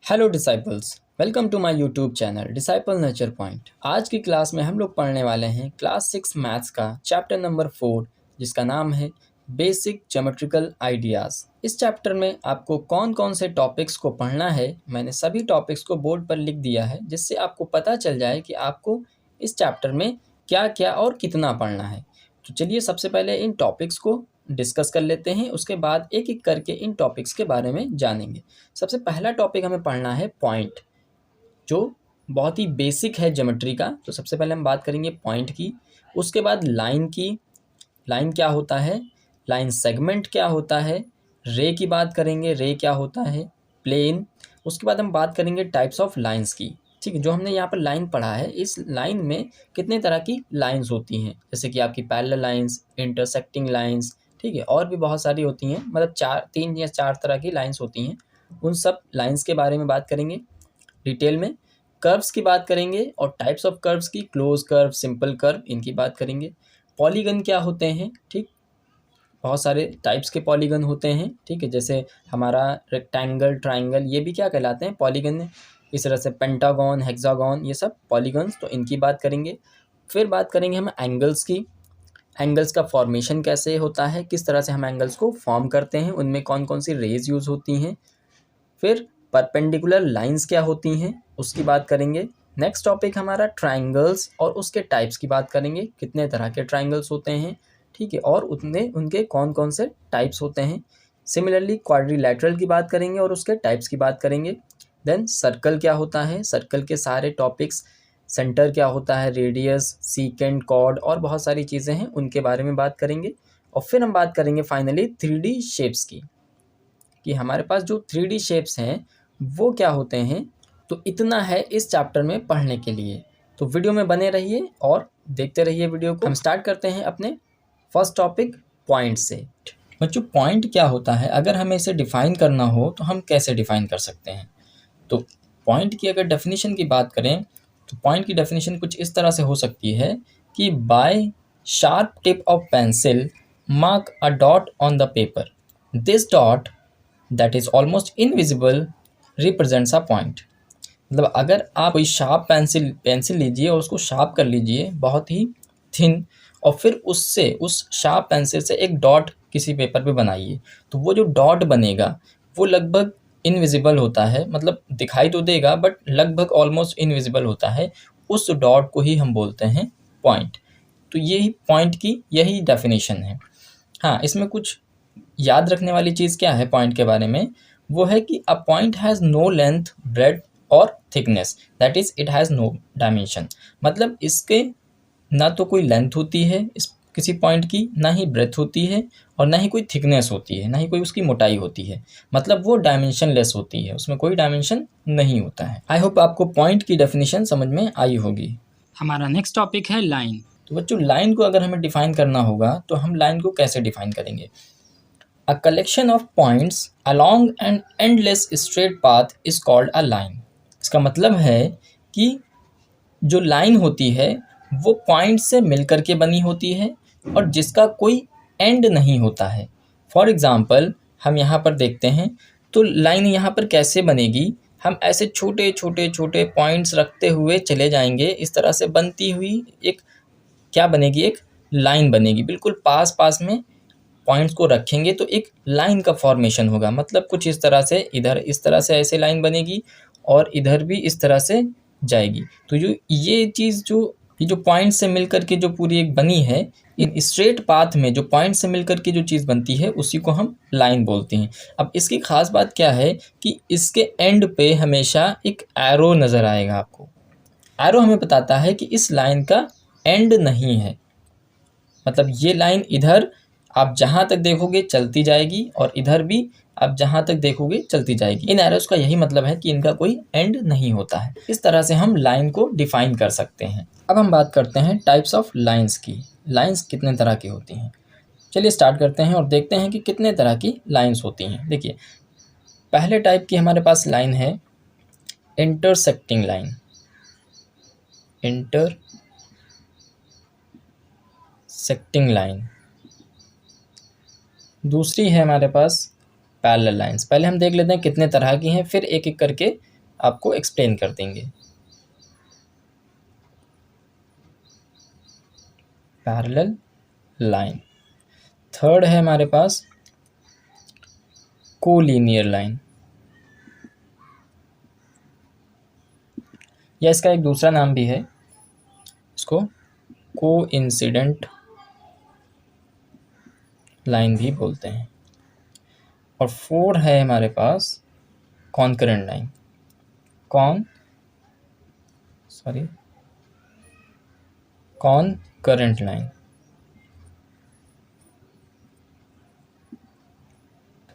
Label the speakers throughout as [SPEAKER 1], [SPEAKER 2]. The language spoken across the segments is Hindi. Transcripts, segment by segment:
[SPEAKER 1] Hello disciples, welcome to my YouTube channel disciple nature point. आज की क्लास में हम लोग पढ़ने वाले हैं क्लास 6 मैथ्स का चैप्टर नंबर 4, जिसका नाम है बेसिक ज्योमेट्रिकल आइडियाज़। इस चैप्टर में आपको कौन कौन से टॉपिक्स को पढ़ना है, मैंने सभी टॉपिक्स को बोर्ड पर लिख दिया है, जिससे आपको पता चल जाए कि आपको इस चैप्टर में क्या क्या और कितना पढ़ना है। तो चलिए सबसे पहले इन टॉपिक्स को डिस्कस कर लेते हैं, उसके बाद एक एक करके इन टॉपिक्स के बारे में जानेंगे। सबसे पहला टॉपिक हमें पढ़ना है पॉइंट, जो बहुत ही बेसिक है ज्योमेट्री का। तो सबसे पहले हम बात करेंगे पॉइंट की, उसके बाद लाइन की। लाइन क्या होता है, लाइन सेगमेंट क्या होता है, रे की बात करेंगे, रे क्या होता है, प्लेन। उसके बाद हम बात करेंगे टाइप्स ऑफ लाइंस की। ठीक है, जो हमने यहाँ पर लाइन पढ़ा है, इस लाइन में कितने तरह की लाइंस होती हैं, जैसे कि आपकी पैरेलल लाइंस, इंटरसेक्टिंग लाइंस, ठीक है, और भी बहुत सारी होती हैं, मतलब 3 या 4 तरह की लाइंस होती हैं। उन सब लाइंस के बारे में बात करेंगे डिटेल में। कर्व्स की बात करेंगे और टाइप्स ऑफ कर्व्स की, क्लोज कर्व, सिंपल कर्व, इनकी बात करेंगे। पॉलीगन क्या होते हैं, ठीक, बहुत सारे टाइप्स के पॉलीगन होते हैं, ठीक है, जैसे हमारा रेक्टेंगल, ट्राइंगल, ये भी क्या कहलाते हैं, पॉलीगन। इस तरह से पेंटागन, हेक्सागन, ये सब पॉलीगन्स, तो इनकी बात करेंगे। फिर बात करेंगे हम एंगल्स की। एंगल्स का फॉर्मेशन कैसे होता है, किस तरह से हम एंगल्स को फॉर्म करते हैं, उनमें कौन कौन सी रेज यूज़ होती हैं। फिर परपेंडिकुलर लाइंस क्या होती हैं, उसकी बात करेंगे। नेक्स्ट टॉपिक हमारा ट्राइंगल्स और उसके टाइप्स की बात करेंगे, कितने तरह के ट्राइंगल्स होते हैं, ठीक है, और उतने उनके कौन कौन से टाइप्स होते हैं। सिमिलरली क्वाड्रिलैटरल की बात करेंगे और उसके टाइप्स की बात करेंगे। देन सर्कल क्या होता है, सर्कल के सारे टॉपिक्स, सेंटर क्या होता है, रेडियस, सीकेंट, कॉर्ड, और बहुत सारी चीज़ें हैं, उनके बारे में बात करेंगे। और फिर हम बात करेंगे फाइनली 3D शेप्स की, कि हमारे पास जो 3D शेप्स हैं वो क्या होते हैं। तो इतना है इस चैप्टर में पढ़ने के लिए, तो वीडियो में बने रहिए और देखते रहिए वीडियो को। हम स्टार्ट करते हैं अपने फर्स्ट टॉपिक पॉइंट से। बच्चों, पॉइंट क्या होता है, अगर हमें इसे डिफ़ाइन करना हो तो हम कैसे डिफ़ाइन कर सकते हैं। तो पॉइंट की अगर डेफिनेशन की बात करें तो पॉइंट की डेफिनेशन कुछ इस तरह से हो सकती है कि bye sharp tip of pencil mark a dot on the paper, this dot that is almost invisible represents a point. मतलब अगर आप कोई शार्प पेंसिल लीजिए और उसको शार्प कर लीजिए बहुत ही थिन, और फिर उससे, उस शार्प पेंसिल से एक डॉट किसी पेपर पे बनाइए, तो वो जो डॉट बनेगा वो लगभग इनविजिबल होता है, मतलब दिखाई तो देगा बट लगभग ऑलमोस्ट इनविजिबल होता है। उस डॉट को ही हम बोलते हैं पॉइंट। तो यही पॉइंट की यही डेफिनेशन है। हाँ, इसमें कुछ याद रखने वाली चीज़ क्या है पॉइंट के बारे में, वो है कि a point has no length, breadth और thickness, that is it has no dimension. मतलब इसके ना तो कोई लेंथ होती है इस किसी पॉइंट की, ना ही ब्रेथ होती है, और ना ही कोई थिकनेस होती है, ना ही कोई उसकी मोटाई होती है। मतलब वो डायमेंशन लेस होती है, उसमें कोई डायमेंशन नहीं होता है। आई होप आपको पॉइंट की डेफिनेशन समझ में आई होगी। हमारा नेक्स्ट टॉपिक है लाइन। तो बच्चों, लाइन को अगर हमें डिफाइन करना होगा तो हम लाइन को कैसे डिफाइन करेंगे। A collection of points along an endless straight path is called a line। इसका मतलब है कि जो लाइन होती है वो पॉइंट से मिलकर के बनी होती है और जिसका कोई एंड नहीं होता है। फॉर एग्ज़ाम्पल हम यहाँ पर देखते हैं, तो लाइन यहाँ पर कैसे बनेगी, हम ऐसे छोटे छोटे छोटे पॉइंट्स रखते हुए चले जाएंगे, इस तरह से बनती हुई एक क्या बनेगी, एक लाइन बनेगी। बिल्कुल पास पास में पॉइंट्स को रखेंगे तो एक लाइन का फॉर्मेशन होगा। मतलब कुछ इस तरह से, इधर इस तरह से ऐसे लाइन बनेगी और इधर भी इस तरह से जाएगी। तो जो ये चीज़, जो ये जो पॉइंट से मिलकर के जो पूरी एक बनी है, इन स्ट्रेट पाथ में जो पॉइंट से मिलकर के जो चीज़ बनती है उसी को हम लाइन बोलते हैं। अब इसकी ख़ास बात क्या है कि इसके एंड पे हमेशा एक एरो नज़र आएगा आपको। एरो हमें बताता है कि इस लाइन का एंड नहीं है। मतलब ये लाइन इधर आप जहाँ तक देखोगे चलती जाएगी और इधर भी आप जहाँ तक देखोगे चलती जाएगी। इन एरोस का यही मतलब है कि इनका कोई एंड नहीं होता है। इस तरह से हम लाइन को डिफाइन कर सकते हैं। अब हम बात करते हैं टाइप्स ऑफ लाइंस की। लाइंस कितने तरह की होती हैं, चलिए स्टार्ट करते हैं और देखते हैं कि कितने तरह की लाइंस होती हैं। देखिए, पहले टाइप की हमारे पास लाइन है इंटरसेक्टिंग लाइन। Intersecting line. दूसरी है हमारे पास पैरेलल लाइंस। पहले हम देख लेते हैं कितने तरह की हैं, फिर एक एक करके आपको एक्सप्लेन कर देंगे। Parallel line. थर्ड है हमारे पास कोलिनियर लाइन, या इसका एक दूसरा नाम भी है, इसको कोइंसिडेंट लाइन भी बोलते हैं। और फोर है हमारे पास कॉन्करेंट लाइन, कॉनकरेंट लाइन।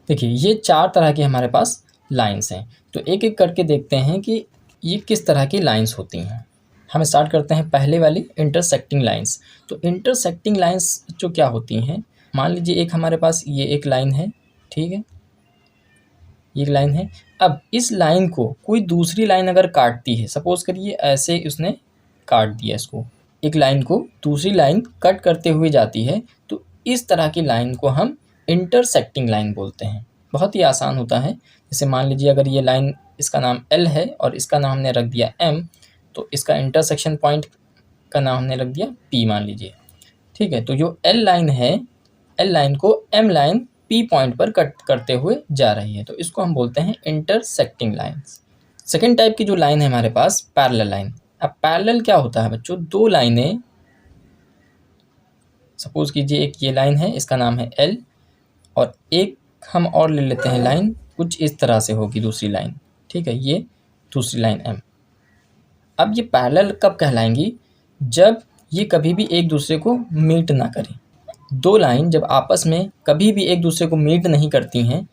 [SPEAKER 1] देखिए ये चार तरह की हमारे पास लाइंस हैं, तो एक एक करके देखते हैं कि ये किस तरह की लाइंस होती हैं। हम स्टार्ट करते हैं पहले वाली इंटरसेक्टिंग लाइंस। तो इंटरसेक्टिंग लाइंस जो क्या होती हैं, मान लीजिए एक हमारे पास ये एक लाइन है, ठीक है, ये एक लाइन है। अब इस लाइन को कोई दूसरी लाइन अगर काटती है, सपोज करिए ऐसे उसने काट दिया इसको, एक लाइन को दूसरी लाइन कट करते हुए जाती है, तो इस तरह की लाइन को हम इंटरसेक्टिंग लाइन बोलते हैं। बहुत ही आसान होता है। जैसे मान लीजिए अगर ये लाइन, इसका नाम L है और इसका नाम हमने रख दिया M, तो इसका इंटरसेक्शन पॉइंट का नाम हमने रख दिया P मान लीजिए, ठीक है। तो जो L लाइन है, L लाइन को M लाइन P पॉइंट पर कट करते हुए जा रही है, तो इसको हम बोलते हैं इंटरसेक्टिंग लाइन्स। सेकेंड टाइप की जो लाइन है हमारे पास पैरेलल लाइन। अब पैरेलल क्या होता है बच्चों, दो लाइनें, सपोज कीजिए एक ये लाइन है, इसका नाम है L, और एक हम और ले लेते हैं लाइन, कुछ इस तरह से होगी दूसरी लाइन, ठीक है, ये दूसरी लाइन M। अब ये पैरेलल कब कहलाएंगी, जब ये कभी भी एक दूसरे को मीट ना करें। दो लाइन जब आपस में कभी भी एक दूसरे को मीट नहीं करती हैं,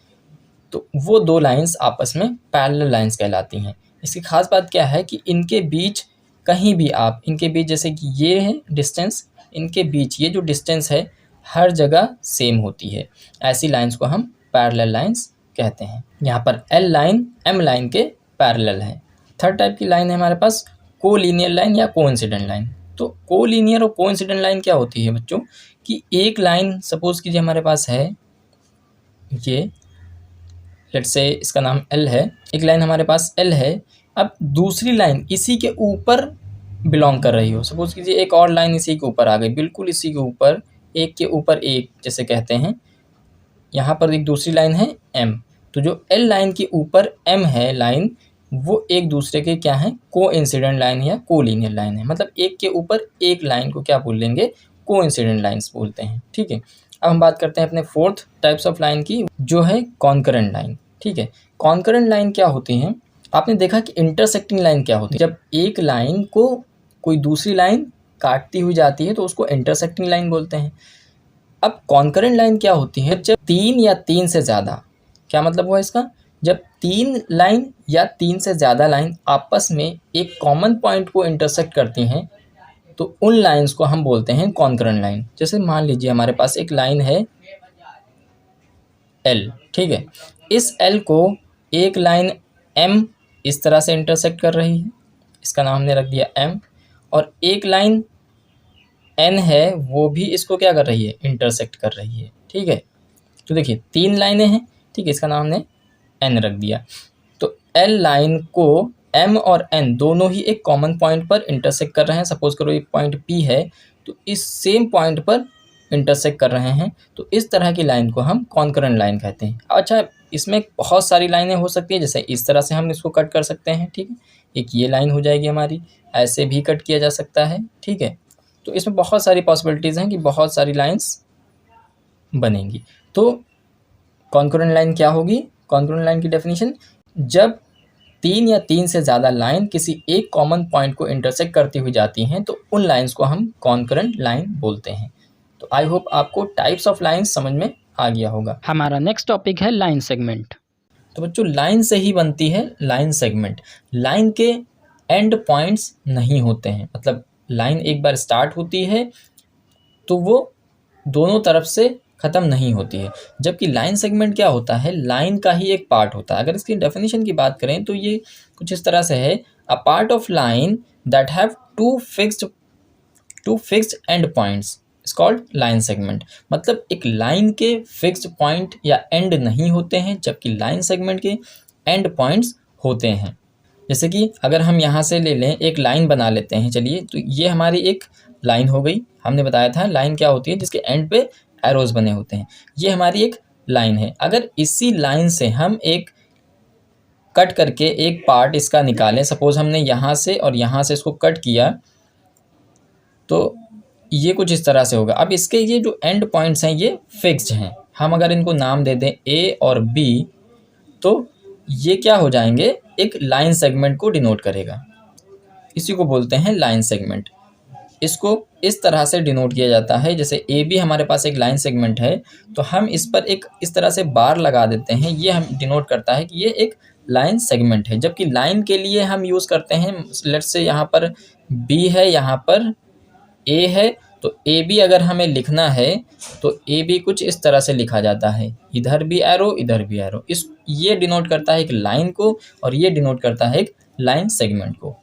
[SPEAKER 1] तो वो दो लाइंस आपस में पैरेलल लाइंस कहलाती हैं। इसकी खास बात क्या है कि इनके बीच कहीं भी आप, इनके बीच जैसे कि ये है डिस्टेंस, इनके बीच ये जो डिस्टेंस है हर जगह सेम होती है। ऐसी लाइंस को हम पैरेलल लाइंस कहते हैं। यहाँ पर L लाइन M लाइन के पैरेलल है। थर्ड टाइप की लाइन है हमारे पास कोलिनियर लाइन या कोइंसिडेंट लाइन। तो कोलिनियर और कोइंसिडेंट लाइन क्या होती है बच्चों, कि एक लाइन सपोज कीजिए हमारे पास है ये, लेट्स से इसका नाम L है, एक लाइन हमारे पास L है। अब दूसरी लाइन इसी के ऊपर बिलोंग कर रही हो, सपोज कीजिए एक और लाइन इसी के ऊपर आ गई, बिल्कुल इसी के ऊपर, एक के ऊपर एक जैसे कहते हैं। यहाँ पर एक दूसरी लाइन है M, तो जो L लाइन के ऊपर M है लाइन, वो एक दूसरे के क्या है, कोइंसिडेंट लाइन या कोलिनियर लाइन है। मतलब एक के ऊपर एक लाइन को क्या बोल लेंगे, कोइंसिडेंट लाइन्स बोलते हैं, ठीक है। अब हम बात करते हैं अपने फोर्थ टाइप्स ऑफ लाइन की, जो है कॉन्करेंट लाइन, ठीक है। कॉन्करेंट लाइन क्या होती हैं, आपने देखा कि इंटरसेक्टिंग लाइन क्या होती है, जब एक लाइन को कोई दूसरी लाइन काटती हुई जाती है तो उसको इंटरसेक्टिंग लाइन बोलते हैं। अब कॉन्करेंट लाइन क्या होती है, जब तीन या तीन से ज़्यादा, क्या मतलब हुआ इसका, जब तीन लाइन या तीन से ज़्यादा लाइन आपस में एक कॉमन पॉइंट को इंटरसेक्ट करती हैं, तो उन लाइंस को हम बोलते हैं कॉन्करेंट लाइन। जैसे मान लीजिए हमारे पास एक लाइन है L, ठीक है, इस L को एक लाइन M इस तरह से इंटरसेक्ट कर रही है, इसका नाम हमने रख दिया M, और एक लाइन N है वो भी इसको क्या कर रही है, इंटरसेक्ट कर रही है, ठीक है। तो देखिए तीन लाइनें हैं, ठीक है, इसका नाम हमने N रख दिया। तो L लाइन को M और N दोनों ही एक कॉमन पॉइंट पर इंटरसेक्ट कर रहे हैं। सपोज करो एक पॉइंट P है, तो इस सेम पॉइंट पर इंटरसेक्ट कर रहे हैं, तो इस तरह की लाइन को हम कॉन्करेंट लाइन कहते हैं। अच्छा, इसमें बहुत सारी लाइनें हो सकती है, जैसे इस तरह से हम इसको कट कर सकते हैं, ठीक है, एक ये लाइन हो जाएगी हमारी, ऐसे भी कट किया जा सकता है, ठीक है। तो इसमें बहुत सारी पॉसिबिलिटीज़ हैं कि बहुत सारी लाइन्स बनेंगी। तो कॉन्करेंट लाइन क्या होगी, कॉन्करेंट लाइन की डेफिनेशन, जब तीन या तीन से ज़्यादा लाइन किसी एक कॉमन पॉइंट को इंटरसेक्ट करती हुई जाती हैं, तो उन लाइंस को हम कॉन्करेंट लाइन बोलते हैं। तो आई होप आपको टाइप्स ऑफ लाइंस समझ में आ गया होगा।
[SPEAKER 2] हमारा नेक्स्ट टॉपिक है लाइन सेगमेंट।
[SPEAKER 1] तो बच्चों लाइन से ही बनती है लाइन सेगमेंट। लाइन के एंड पॉइंट्स नहीं होते हैं, मतलब लाइन एक बार स्टार्ट होती है तो वो दोनों तरफ से ख़त्म नहीं होती है। जबकि लाइन सेगमेंट क्या होता है, लाइन का ही एक पार्ट होता है। अगर इसकी डेफिनेशन की बात करें तो ये कुछ इस तरह से है, a part of line that have two fixed end points is called line segment. मतलब एक लाइन के फिक्स्ड पॉइंट या एंड नहीं होते हैं, जबकि लाइन सेगमेंट के एंड पॉइंट्स होते हैं। जैसे कि अगर हम यहाँ से ले लें, एक लाइन बना लेते हैं, चलिए, तो ये हमारी एक लाइन हो गई। हमने बताया था लाइन क्या होती है, जिसके एंड पे एरोज बने होते हैं। ये हमारी एक लाइन है। अगर इसी लाइन से हम एक कट करके एक पार्ट इसका निकालें, सपोज हमने यहाँ से और यहाँ से इसको कट किया, तो ये कुछ इस तरह से होगा। अब इसके ये जो एंड पॉइंट्स हैं ये फिक्स्ड हैं। हम अगर इनको नाम दे दें ए और बी, तो ये क्या हो जाएंगे, एक लाइन सेगमेंट को डिनोट करेगा। इसी को बोलते हैं लाइन सेगमेंट। इसको इस तरह से डिनोट किया जाता है, जैसे ए बी हमारे पास एक लाइन सेगमेंट है, तो हम इस पर एक इस तरह से बार लगा देते हैं। ये हम डिनोट करता है कि ये एक लाइन सेगमेंट है। जबकि लाइन के लिए हम यूज़ करते हैं, लेट्स से यहाँ पर बी है, यहाँ पर ए है, तो ए बी अगर हमें लिखना है तो ए बी कुछ इस तरह से लिखा जाता है, इधर भी एरो, इधर भी एरो। ये डिनोट करता है एक लाइन को, और ये डिनोट करता है एक लाइन सेगमेंट को।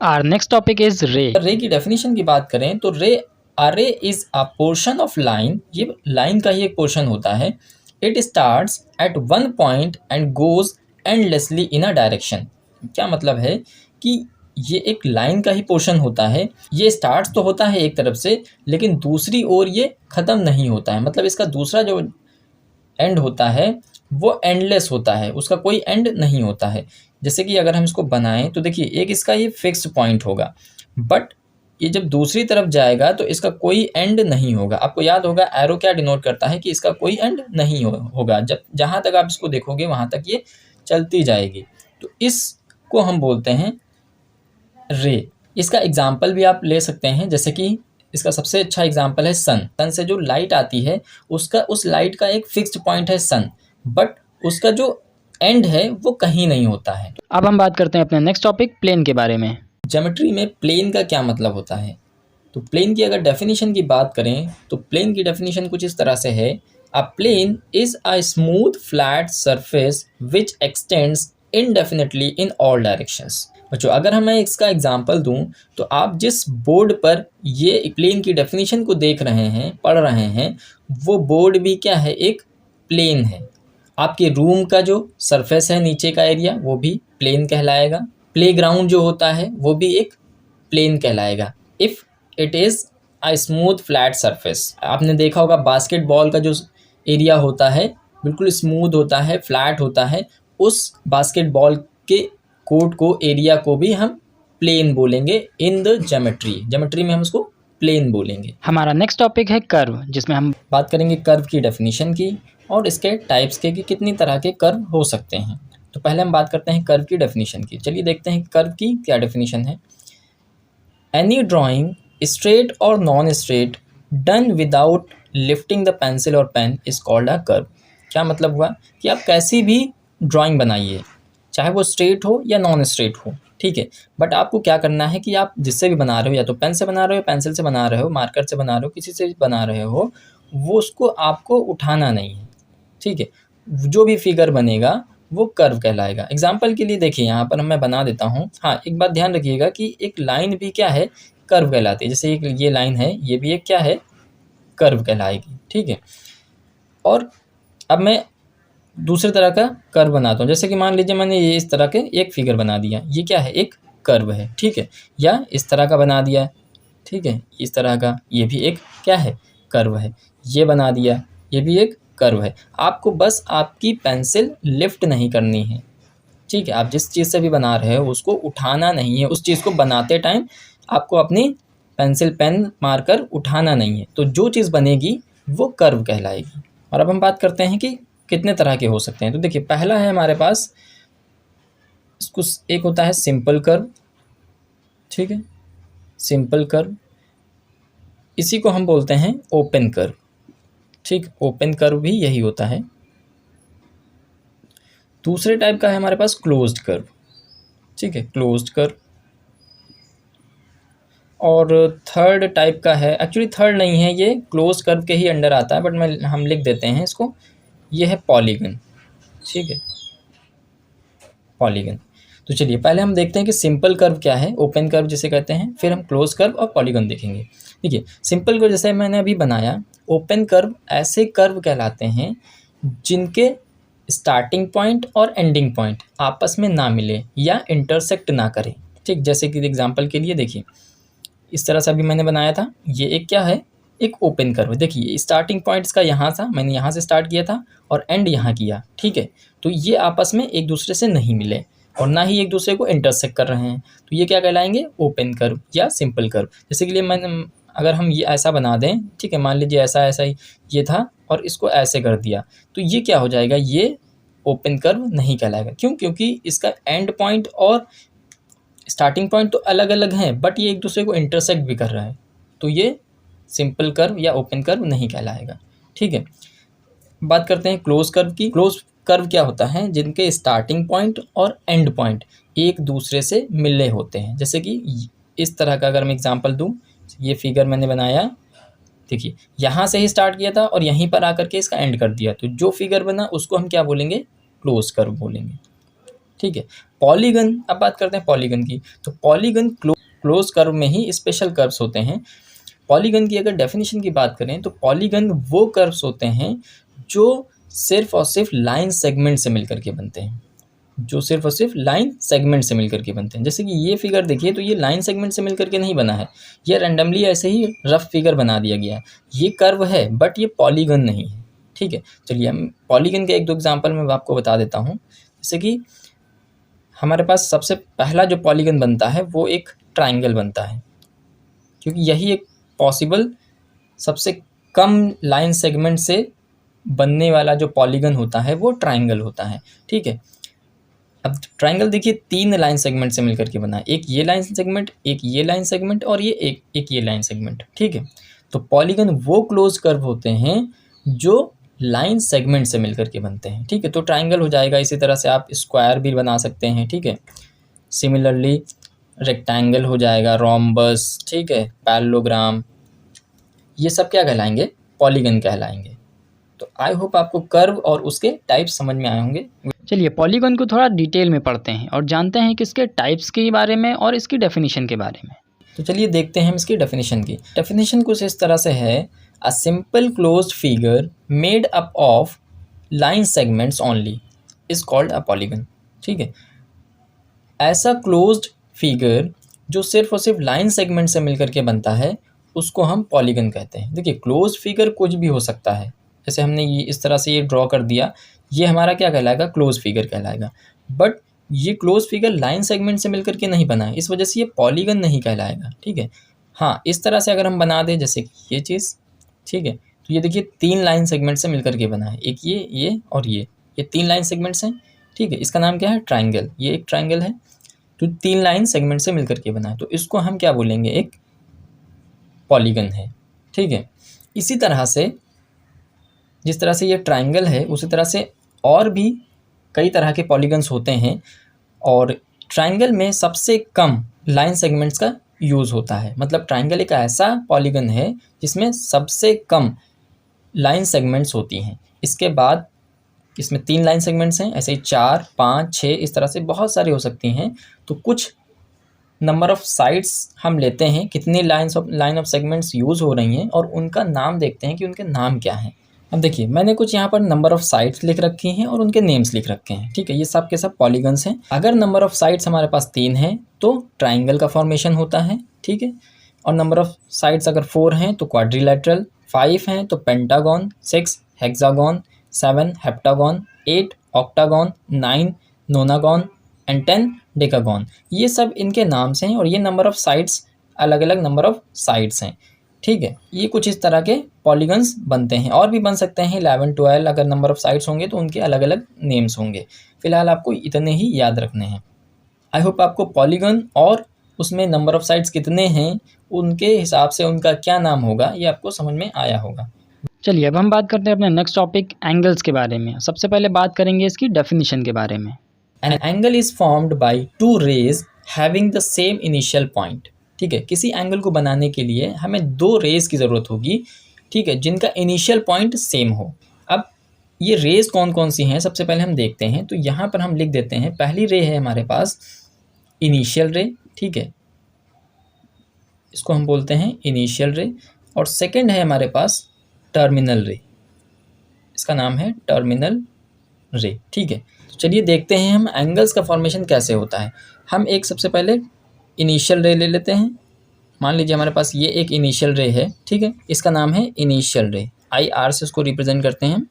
[SPEAKER 2] Our next topic is ray.
[SPEAKER 1] रे की डेफिनेशन की बात करें तो रे is a portion of line. ये लाइन का ही एक पोर्शन होता है। It starts at one point and goes endlessly in a direction. क्या मतलब है कि ये एक लाइन का ही पोर्शन होता है। ये स्टार्ट्स तो होता है एक तरफ से, लेकिन दूसरी ओर ये ख़त्म नहीं होता है। मतलब इसका दूसरा जो एंड होता है वो एंडलेस होता है, उसका कोई एंड नहीं होता है। जैसे कि अगर हम इसको बनाएं तो देखिए, एक इसका ये फिक्स्ड पॉइंट होगा, बट ये जब दूसरी तरफ जाएगा तो इसका कोई एंड नहीं होगा। आपको याद होगा एरो क्या डिनोट करता है कि इसका कोई एंड नहीं होगा। जब जहाँ तक आप इसको देखोगे वहाँ तक ये चलती जाएगी। तो इसको हम बोलते हैं रे। इसका एग्जाम्पल भी आप ले सकते हैं, जैसे कि इसका सबसे अच्छा एग्जाम्पल है सन। सन से जो लाइट आती है उस लाइट का एक फिक्स्ड पॉइंट है सन, बट उसका जो एंड है वो कहीं नहीं होता है।
[SPEAKER 2] अब हम बात करते हैं अपने नेक्स्ट टॉपिक प्लेन के बारे में।
[SPEAKER 1] ज्योमेट्री में प्लेन का क्या मतलब होता है? तो प्लेन की अगर डेफिनेशन की बात करें तो प्लेन की डेफिनेशन कुछ इस तरह से है, a plane is a smooth flat surface which extends indefinitely in all directions. बच्चों, अगर मैं इसका एग्जांपल दूं तो आप जिस बोर्ड पर ये प्लेन की डेफिनेशन को देख रहे हैं, पढ़ रहे हैं, वो बोर्ड भी क्या है, एक प्लेन है। आपके रूम का जो सरफेस है, नीचे का एरिया, वो भी प्लेन कहलाएगा। प्लेग्राउंड जो होता है वो भी एक प्लेन कहलाएगा, if it is a smooth flat surface. आपने देखा होगा बास्केटबॉल का जो एरिया होता है बिल्कुल स्मूथ होता है, फ्लैट होता है। उस बास्केटबॉल के कोर्ट को, एरिया को भी हम प्लेन बोलेंगे इन द ज्योमेट्री में हम उसको प्लेन बोलेंगे।
[SPEAKER 2] हमारा नेक्स्ट टॉपिक है कर्व, जिसमें हम
[SPEAKER 1] बात करेंगे कर्व की डेफिनेशन की और इसके टाइप्स के कि कितनी तरह के कर्व हो सकते हैं। तो पहले हम बात करते हैं कर्व की डेफिनेशन की। चलिए देखते हैं कर्व की क्या डेफिनेशन है। एनी ड्राइंग स्ट्रेट और non straight done without lifting the pencil और pen is called a curve. क्या मतलब हुआ कि आप कैसी भी ड्राइंग बनाइए, चाहे वो स्ट्रेट हो या नॉन स्ट्रेट हो, ठीक है, बट आपको क्या करना है कि आप जिससे भी बना रहे हो, या तो पेन से बना रहे हो, पेंसिल से बना रहे हो, मार्कर से बना रहे हो, किसी से भी बना रहे हो, वो उसको आपको उठाना नहीं है, ठीक है। जो भी फिगर बनेगा वो कर्व कहलाएगा। एग्जाम्पल के लिए देखिए, यहाँ पर मैं बना देता हूँ। हाँ, एक बात ध्यान रखिएगा कि एक लाइन भी क्या है, कर्व कहलाती है। जैसे एक ये लाइन है, ये भी एक क्या है, कर्व कहलाएगी, ठीक है। और अब मैं दूसरे तरह का कर्व बनाता हूँ। जैसे कि मान लीजिए मैंने ये इस तरह के एक फिगर बना दिया, ये क्या है, एक कर्व है, ठीक है। या इस तरह का बना दिया, ठीक है, इस तरह का, ये भी एक क्या है, कर्व है। ये बना दिया, ये भी एक कर्व है। आपको बस आपकी पेंसिल लिफ्ट नहीं करनी है, ठीक है। आप जिस चीज़ से भी बना रहे हो उसको उठाना नहीं है। उस चीज़ को बनाते टाइम आपको अपनी पेंसिल, पेन, मार्कर उठाना नहीं है। तो जो चीज़ बनेगी वो कर्व कहलाएगी। और अब हम बात करते हैं कि कितने तरह के हो सकते हैं। तो देखिए, पहला है हमारे पास, इसको एक होता है सिंपल कर्व, ठीक है, सिंपल कर्व। इसी को हम बोलते हैं ओपन कर्व, ठीक। ओपन कर्व भी यही होता है। दूसरे टाइप का है हमारे पास क्लोज्ड कर्व, ठीक है, क्लोज्ड कर्व। और थर्ड टाइप का है, एक्चुअली थर्ड नहीं है, ये क्लोज कर्व के ही अंडर आता है, बट हम लिख देते हैं इसको, ये है पॉलीगन, ठीक है, पॉलीगन। तो चलिए पहले हम देखते हैं कि सिंपल कर्व क्या है, ओपन कर्व जिसे कहते हैं, फिर हम क्लोज कर्व और पॉलीगन देखेंगे। देखिए, सिंपल कर्व जैसे मैंने अभी बनाया, ओपन कर्व ऐसे कर्व कहलाते हैं जिनके स्टार्टिंग पॉइंट और एंडिंग पॉइंट आपस में ना मिले या इंटरसेक्ट ना करें। ठीक, जैसे कि एग्जांपल के लिए देखिए, इस तरह से अभी मैंने बनाया था, ये एक क्या है, एक ओपन कर्व। देखिए स्टार्टिंग पॉइंट इसका यहाँ था, मैंने यहाँ से स्टार्ट किया था और एंड यहाँ किया। ठीक है, तो ये आपस में एक दूसरे से नहीं मिले और ना ही एक दूसरे को इंटरसेक्ट कर रहे हैं, तो ये क्या कहलाएंगे, ओपन कर्व या सिंपल कर्व। जैसे कि लिए मैंने, अगर हम ये ऐसा बना दें, ठीक है, मान लीजिए ऐसा ऐसा ही ये था और इसको ऐसे कर दिया, तो ये क्या हो जाएगा, ये ओपन कर्व नहीं कहलाएगा। क्यों? क्योंकि इसका एंड पॉइंट और स्टार्टिंग पॉइंट तो अलग अलग हैं, बट ये एक दूसरे को इंटरसेक्ट भी कर रहा है, तो ये सिंपल कर्व या ओपन कर्व नहीं कहलाएगा। ठीक है, बात करते हैं क्लोज कर्व की। क्लोज कर्व क्या होता है, जिनके स्टार्टिंग पॉइंट और एंड पॉइंट एक दूसरे से मिले होते हैं। जैसे कि इस तरह का अगर मैं एग्जांपल दूं, ये फिगर मैंने बनाया, देखिए यहाँ से ही स्टार्ट किया था और यहीं पर आकर के इसका एंड कर दिया, तो जो फिगर बना उसको हम क्या बोलेंगे, क्लोज कर्व बोलेंगे। ठीक है, पॉलीगन, अब बात करते हैं पॉलीगन की। तो पॉलीगन क्लोज कर्व में ही स्पेशल कर्व्स होते हैं। पॉलीगन की अगर डेफिनेशन की बात करें तो पॉलीगन वो कर्व्स होते हैं जो सिर्फ और सिर्फ लाइन सेगमेंट से मिलकर के बनते हैं, जो सिर्फ और सिर्फ लाइन सेगमेंट से मिलकर के बनते हैं। जैसे कि ये फिगर देखिए, तो ये लाइन सेगमेंट से मिलकर के नहीं बना है, ये रैंडमली ऐसे ही रफ फिगर बना दिया गया है। ये कर्व है बट ये पॉलीगन नहीं है। ठीक है, चलिए हम पॉलीगन के एक दो एग्जांपल मैं आपको बता देता हूँ। जैसे कि हमारे पास सबसे पहला जो पॉलीगन बनता है वो एक ट्राइंगल बनता है, क्योंकि यही एक पॉसिबल सबसे कम लाइन सेगमेंट से बनने वाला जो पॉलीगन होता है वो ट्राइंगल होता है। ठीक है, अब ट्राइंगल देखिए 3 लाइन सेगमेंट से मिलकर के बना है, एक ये लाइन सेगमेंट, एक ये लाइन सेगमेंट और ये एक ये लाइन सेगमेंट। ठीक है, तो पॉलीगन वो क्लोज कर्व होते हैं जो लाइन सेगमेंट से मिलकर के बनते हैं। ठीक है, तो ट्राइंगल हो जाएगा। इसी तरह से आप स्क्वायर भी बना सकते हैं। ठीक है, सिमिलरली रेक्टेंगल हो जाएगा, रोम्बस, ठीक है, पैरेललोग्राम, ये सब क्या कहलाएंगे, पॉलीगन कहलाएंगे। तो आई होप आपको कर्व और उसके टाइप्स समझ में आए होंगे।
[SPEAKER 2] चलिए पॉलीगन को थोड़ा डिटेल में पढ़ते हैं और जानते हैं कि इसके टाइप्स के बारे में और इसकी डेफिनेशन के बारे में।
[SPEAKER 1] तो चलिए देखते हैं हम इसकी डेफिनेशन की। डेफिनेशन कुछ इस तरह से है, a simple closed figure made up of line segments only is called a polygon. ठीक है, ऐसा क्लोज्ड फिगर जो सिर्फ और सिर्फ लाइन सेगमेंट से मिलकर के बनता है उसको हम पॉलीगन कहते हैं। देखिए क्लोज्ड फिगर कुछ भी हो सकता है, जैसे हमने ये इस तरह से ये ड्रॉ कर दिया, ये हमारा क्या कहलाएगा, क्लोज फिगर कहलाएगा। बट ये क्लोज फिगर लाइन सेगमेंट से मिलकर के नहीं बना है, इस वजह से ये पॉलीगन नहीं कहलाएगा। ठीक है, हाँ इस तरह से अगर हम बना दें जैसे कि ये चीज़, ठीक है, तो ये देखिए 3 लाइन सेगमेंट से मिलकर के बना है, एक ये और ये 3 लाइन सेगमेंट्स हैं। ठीक है, इसका नाम क्या है, ट्राइंगल, ये एक ट्राइंगल है, तो 3 लाइन सेगमेंट से मिलकर के बना है, तो इसको हम क्या बोलेंगे, एक पॉलीगन है। ठीक है, इसी तरह से जिस तरह से ये ट्राइंगल है उसी तरह से और भी कई तरह के पॉलीगन्स होते हैं, और ट्राइंगल में सबसे कम लाइन सेगमेंट्स का यूज़ होता है। मतलब ट्राइंगल एक ऐसा पॉलीगन है जिसमें सबसे कम लाइन सेगमेंट्स होती हैं। इसके बाद इसमें 3 लाइन सेगमेंट्स हैं, ऐसे ही 4, 5, 6 इस तरह से बहुत सारी हो सकती हैं। तो कुछ नंबर ऑफ़ साइड्स हम लेते हैं, कितनी लाइन ऑफ सेगमेंट्स यूज़ हो रही हैं और उनका नाम देखते हैं कि उनके नाम क्या हैं। अब देखिए मैंने कुछ यहाँ पर नंबर ऑफ़ साइड्स लिख रखी हैं और उनके नेम्स लिख रखे हैं। ठीक है, ये सब के सब पॉलीगन्स हैं। अगर नंबर ऑफ़ साइड्स हमारे पास 3 हैं तो ट्राइंगल का फॉर्मेशन होता है। ठीक है, और नंबर ऑफ़ साइड्स अगर 4 हैं तो क्वाड्रिलेटरल, 5 हैं तो pentagon, 6 hexagon, 7 heptagon, 8 octagon, 9 नोनागन and 10 decagon. ये सब इनके नाम्स हैं और ये नंबर ऑफ़ साइड्स अलग अलग नंबर ऑफ़ साइड्स हैं। ठीक है, ये कुछ इस तरह के पॉलीगन्स बनते हैं, और भी बन सकते हैं 11, 12 अगर नंबर ऑफ़ साइड्स होंगे तो उनके अलग अलग नेम्स होंगे। फिलहाल आपको इतने ही याद रखने हैं। आई होप आपको पॉलीगन और उसमें नंबर ऑफ़ साइड्स कितने हैं उनके हिसाब से उनका क्या नाम होगा ये आपको समझ में आया होगा।
[SPEAKER 2] चलिए अब हम बात करते हैं अपने नेक्स्ट टॉपिक एंगल्स के बारे में। सबसे पहले बात करेंगे इसकी डेफिनेशन के बारे में।
[SPEAKER 1] An angle is formed by 2 rays having the same initial point। ठीक है, किसी एंगल को बनाने के लिए हमें 2 रेज की ज़रूरत होगी, ठीक है, जिनका इनिशियल पॉइंट सेम हो। अब ये रेज कौन कौन सी हैं सबसे पहले हम देखते हैं। तो यहाँ पर हम लिख देते हैं, पहली रे है हमारे पास इनिशियल रे। ठीक है, इसको हम बोलते हैं इनिशियल रे, और सेकंड है हमारे पास टर्मिनल रे, इसका नाम है टर्मिनल रे। ठीक है, तो चलिए देखते हैं हम एंगल्स का फॉर्मेशन कैसे होता है। हम एक सबसे पहले इनिशियल रे ले लेते हैं। मान लीजिए हमारे पास ये एक इनिशियल रे है। ठीक है, इसका नाम है इनिशियल रे, IR से उसको रिप्रेजेंट करते हैं।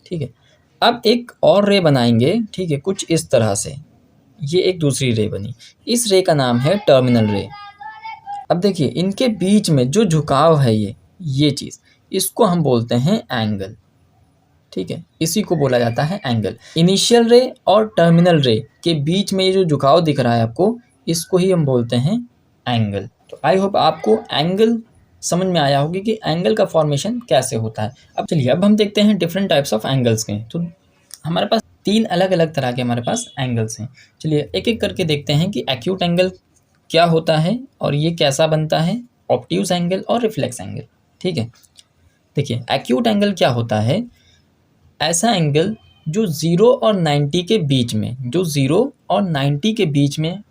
[SPEAKER 1] ठीक है, अब एक और रे बनाएंगे। ठीक है, कुछ इस तरह से, ये एक दूसरी रे बनी। इस रे का नाम है टर्मिनल रे। अब देखिए इनके बीच में जो झुकाव है, ये चीज़, इसको हम बोलते हैं एंगल। ठीक है, इसी को बोला जाता है एंगल। इनिशियल रे और टर्मिनल रे के बीच में ये जो झुकाव दिख रहा है आपको, इसको ही हम बोलते हैं एंगल। तो आई होप आपको एंगल समझ में आया होगी कि एंगल का फॉर्मेशन कैसे होता है। अब चलिए अब हम देखते हैं डिफरेंट टाइप्स ऑफ एंगल्स के। तो हमारे पास 3 अलग अलग तरह के हमारे पास एंगल्स हैं। चलिए एक एक करके देखते हैं कि एक्यूट एंगल क्या होता है और ये कैसा बनता है, ऑब्ट्यूज एंगल और रिफ्लेक्स एंगल। ठीक है, देखिए एक्यूट एंगल क्या होता है, ऐसा एंगल जो 0 और 90 के बीच में, जो 0 और 90 के बीच में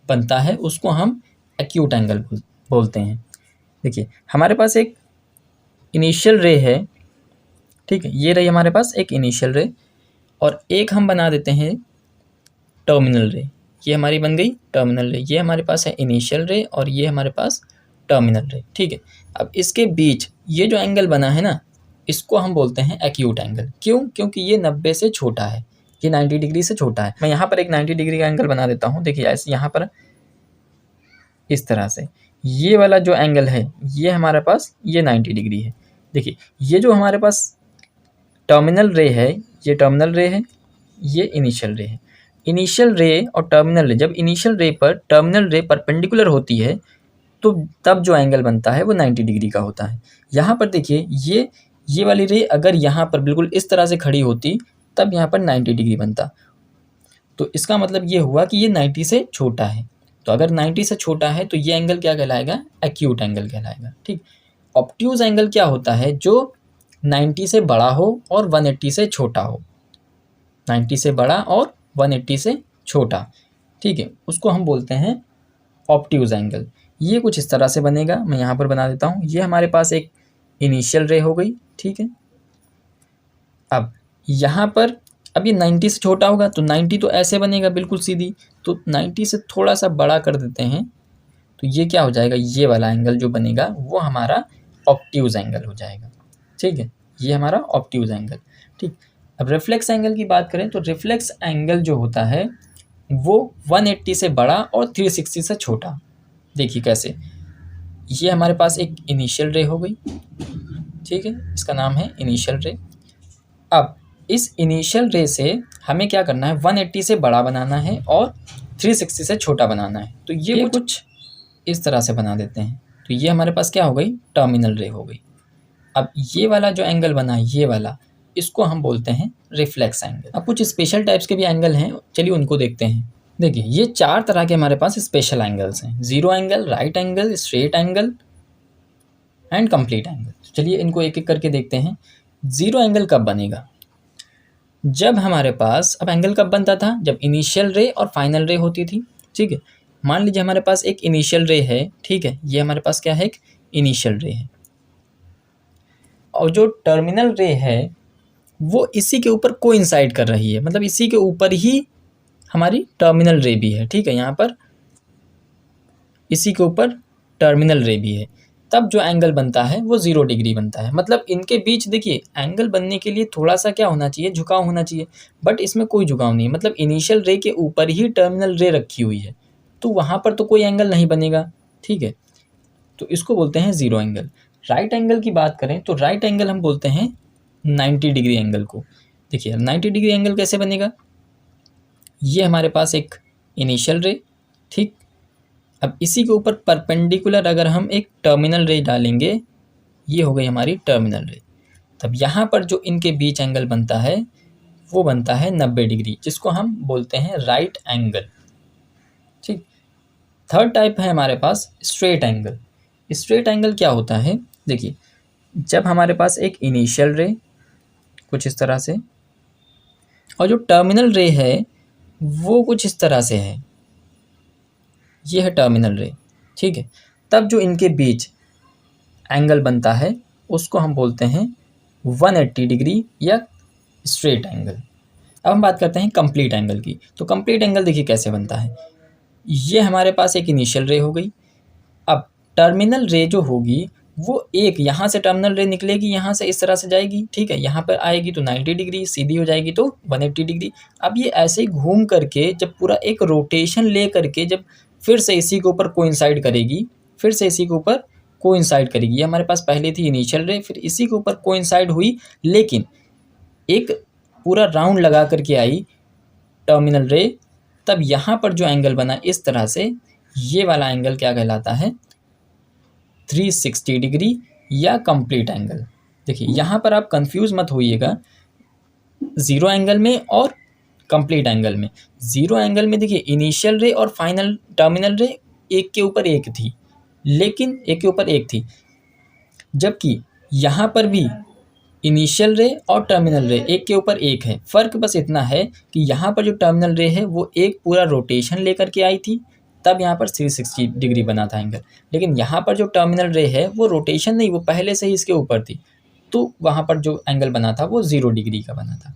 [SPEAKER 1] बनता है, उसको हम एक्यूट एंगल बोलते हैं। देखिए हमारे पास एक इनिशियल रे है। ठीक है, ये रही हमारे पास एक इनिशियल रे, और एक हम बना देते हैं टर्मिनल रे। ये हमारी बन गई टर्मिनल रे। ये हमारे पास है इनिशियल रे और ये हमारे पास टर्मिनल रे। ठीक है, अब इसके बीच ये जो एंगल बना है ना, इसको हम बोलते हैं एक्यूट एंगल। क्यों? क्योंकि ये 90 से छोटा है, ये 90 डिग्री से छोटा है। मैं यहाँ पर एक 90 डिग्री का एंगल बना देता हूँ। देखिए ऐसे यहाँ पर इस तरह से ये वाला जो एंगल है, ये हमारे पास ये 90 डिग्री है। देखिए ये जो हमारे पास टर्मिनल रे है, ये टर्मिनल रे है, ये इनिशियल रे है। इनिशियल रे और टर्मिनल रे, जब इनिशियल रे पर टर्मिनल रे परपेंडिकुलर होती है तो तब जो एंगल बनता है वो 90 डिग्री का होता है। यहाँ पर देखिए ये वाली रे अगर यहाँ पर बिल्कुल इस तरह से खड़ी होती तब यहाँ पर 90 डिग्री बनता। तो इसका मतलब ये हुआ कि ये 90 से छोटा है। तो अगर 90 से छोटा है तो ये एंगल क्या कहलाएगा, एक्यूट एंगल कहलाएगा। ठीक, ऑब्ट्यूज एंगल क्या होता है, जो 90 से बड़ा हो और 180 से छोटा हो। 90 से बड़ा और 180 से छोटा। ठीक है, उसको हम बोलते हैं ऑब्ट्यूज एंगल। ये कुछ इस तरह से बनेगा, मैं यहाँ पर बना देता हूँ। ये हमारे पास एक इनिशियल रे हो गई। ठीक है, अब यहाँ पर अब ये 90 से छोटा होगा तो 90 तो ऐसे बनेगा बिल्कुल सीधी, तो 90 से थोड़ा सा बड़ा कर देते हैं तो ये क्या हो जाएगा, ये वाला एंगल जो बनेगा वो हमारा ऑब्ट्यूज एंगल हो जाएगा। ठीक है, ये हमारा ऑब्ट्यूज एंगल। ठीक, अब रिफ्लेक्स एंगल की बात करें तो रिफ्लेक्स एंगल जो होता है वो 180 से बड़ा और 360 से छोटा। देखिए कैसे, ये हमारे पास एक इनिशियल रे हो गई। ठीक है, इसका नाम है इनिशियल रे। अब इस इनिशियल रे से हमें क्या करना है, 180 से बड़ा बनाना है और 360 से छोटा बनाना है। तो ये कुछ इस तरह से बना देते हैं। तो ये हमारे पास क्या हो गई, टर्मिनल रे हो गई। अब ये वाला जो एंगल बना है, ये वाला, इसको हम बोलते हैं रिफ्लेक्स एंगल। अब कुछ स्पेशल टाइप्स के भी एंगल हैं, चलिए उनको देखते हैं। देखिए ये 4 तरह के हमारे पास स्पेशल एंगल्स हैं, zero angle, right angle, straight angle and complete angle. चलिए इनको एक एक करके देखते हैं। जीरो एंगल कब बनेगा, जब हमारे पास, अब एंगल कब बनता था, जब इनिशियल रे और फाइनल रे होती थी। ठीक है, मान लीजिए हमारे पास एक इनिशियल रे है। ठीक है, ये हमारे पास क्या है, एक इनिशियल रे है, और जो टर्मिनल रे है वो इसी के ऊपर कोइंसाइड कर रही है, मतलब इसी के ऊपर ही हमारी टर्मिनल रे भी है। ठीक है, यहाँ पर इसी के ऊपर टर्मिनल रे भी है, तब जो एंगल बनता है वो 0 डिग्री बनता है। मतलब इनके बीच देखिए एंगल बनने के लिए थोड़ा सा क्या होना चाहिए, झुकाव होना चाहिए, बट इसमें कोई झुकाव नहीं है। मतलब इनिशियल रे के ऊपर ही टर्मिनल रे रखी हुई है, तो वहाँ पर तो कोई एंगल नहीं बनेगा। ठीक है, तो इसको बोलते हैं जीरो एंगल। राइट एंगल की बात करें तो राइट एंगल हम बोलते हैं 90 डिग्री एंगल को। देखिए 90 डिग्री एंगल कैसे बनेगा, ये हमारे पास एक इनिशियल रे। ठीक, अब इसी के ऊपर परपेंडिकुलर अगर हम एक टर्मिनल रे डालेंगे, ये हो गई हमारी टर्मिनल रे, तब यहाँ पर जो इनके बीच एंगल बनता है वो बनता है 90 डिग्री, जिसको हम बोलते हैं राइट एंगल। ठीक, थर्ड टाइप है हमारे पास स्ट्रेट एंगल। स्ट्रेट एंगल क्या होता है, देखिए जब हमारे पास एक इनिशियल रे कुछ इस तरह से और जो टर्मिनल रे है वो कुछ इस तरह से है, ये है टर्मिनल रे। ठीक है, तब जो इनके बीच एंगल बनता है उसको हम बोलते हैं 180 डिग्री या स्ट्रेट एंगल। अब हम बात करते हैं कंप्लीट एंगल की। तो कंप्लीट एंगल देखिए कैसे बनता है। ये हमारे पास एक इनिशियल रे हो गई। अब टर्मिनल रे जो होगी वो एक यहाँ से टर्मिनल रे निकलेगी, यहाँ से इस तरह से जाएगी, ठीक है, यहाँ पर आएगी तो 90 डिग्री, सीधी हो जाएगी तो 180 डिग्री। अब ये ऐसे ही घूम करके जब पूरा एक रोटेशन ले करके जब फिर से इसी के ऊपर कोइंसाइड करेगी, फिर से इसी के ऊपर कोइंसाइड करेगी। ये हमारे पास पहले थी इनिशियल रे, फिर इसी के ऊपर कोइंसाइड हुई, लेकिन एक पूरा राउंड लगा करके आई टर्मिनल रे। तब यहाँ पर जो एंगल बना इस तरह से, ये वाला एंगल क्या कहलाता है, 360 डिग्री या कंप्लीट एंगल। देखिए यहाँ पर आप कंफ्यूज मत होइएगा ज़ीरो एंगल में और कंप्लीट एंगल में। ज़ीरो एंगल में देखिए इनिशियल रे और फाइनल टर्मिनल रे एक के ऊपर एक थी, लेकिन एक के ऊपर एक थी, जबकि यहाँ पर भी इनिशियल रे और टर्मिनल रे एक के ऊपर एक है। फ़र्क बस इतना है कि यहाँ पर जो टर्मिनल रे है वो एक पूरा रोटेशन लेकर के आई थी, तब यहाँ पर 360 डिग्री बना था एंगल। लेकिन यहाँ पर जो टर्मिनल रे है वो रोटेशन नहीं, वो पहले से ही इसके ऊपर थी, तो वहाँ पर जो एंगल बना था वो 0 डिग्री का बना था।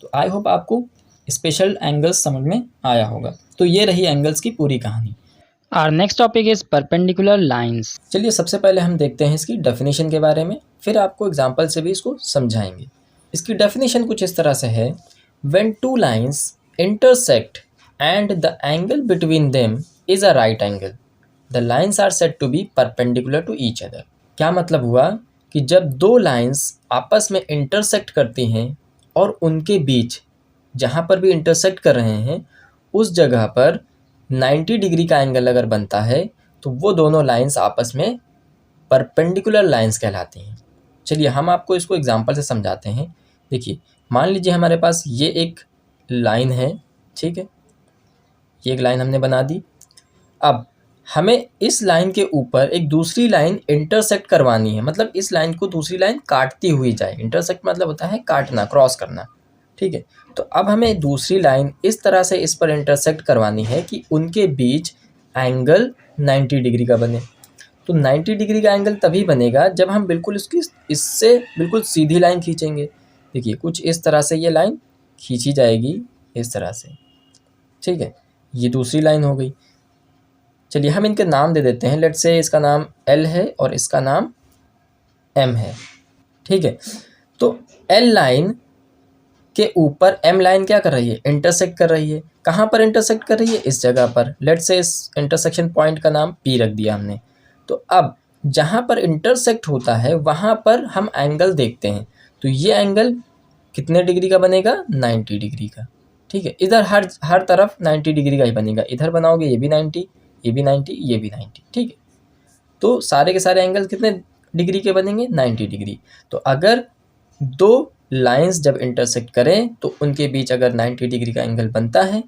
[SPEAKER 1] तो आई होप आपको स्पेशल एंगल्स समझ में आया होगा। तो ये रही एंगल्स की पूरी कहानी।
[SPEAKER 2] Our next topic is perpendicular lines.
[SPEAKER 1] चलिए सबसे पहले हम देखते हैं इसकी डेफिनेशन के बारे में, फिर आपको एग्जाम्पल से भी इसको समझाएंगे। इसकी डेफिनेशन कुछ इस तरह से है, when two lines intersect and the angle between them is a right angle, the lines are said to be perpendicular to each other. क्या मतलब हुआ कि जब दो लाइंस आपस में इंटरसेक्ट करती हैं और उनके बीच जहाँ पर भी इंटरसेक्ट कर रहे हैं उस जगह पर 90 डिग्री का एंगल अगर बनता है तो वो दोनों लाइंस आपस में परपेंडिकुलर लाइंस कहलाती हैं। चलिए हम आपको इसको एग्जांपल से समझाते हैं। देखिए मान लीजिए हमारे पास ये एक लाइन है, ठीक है, ये एक लाइन हमने बना दी। अब हमें इस लाइन के ऊपर एक दूसरी लाइन इंटरसेक्ट करवानी है, मतलब इस लाइन को दूसरी लाइन काटती हुई जाए। इंटरसेक्ट मतलब होता है काटना, क्रॉस करना, ठीक है। तो अब हमें दूसरी लाइन इस तरह से इस पर इंटरसेक्ट करवानी है कि उनके बीच एंगल 90 डिग्री का बने। तो 90 डिग्री का एंगल तभी बनेगा जब हम बिल्कुल इससे बिल्कुल सीधी लाइन खींचेंगे। देखिए कुछ इस तरह से ये लाइन खींची जाएगी, इस तरह से, ठीक है। ये दूसरी लाइन हो गई। चलिए हम इनके नाम दे देते हैं। लेट्स से इसका नाम L है और इसका नाम M है, ठीक है। तो L लाइन के ऊपर M लाइन क्या कर रही है, इंटरसेक्ट कर रही है। कहाँ पर इंटरसेक्ट कर रही है, इस जगह पर। लेट्स से इस इंटरसेक्शन पॉइंट का नाम P रख दिया हमने। तो अब जहाँ पर इंटरसेक्ट होता है वहाँ पर हम एंगल देखते हैं। तो ये एंगल कितने डिग्री का बनेगा, 90 डिग्री का, ठीक है। इधर हर तरफ 90 डिग्री का ही बनेगा। इधर बनाओगे ये भी 90, ये भी 90, ये भी 90, ठीक है। तो सारे के सारे एंगल कितने डिग्री के बनेंगे, 90 डिग्री। तो अगर दो लाइंस जब इंटरसेक्ट करें तो उनके बीच अगर 90 डिग्री का एंगल बनता है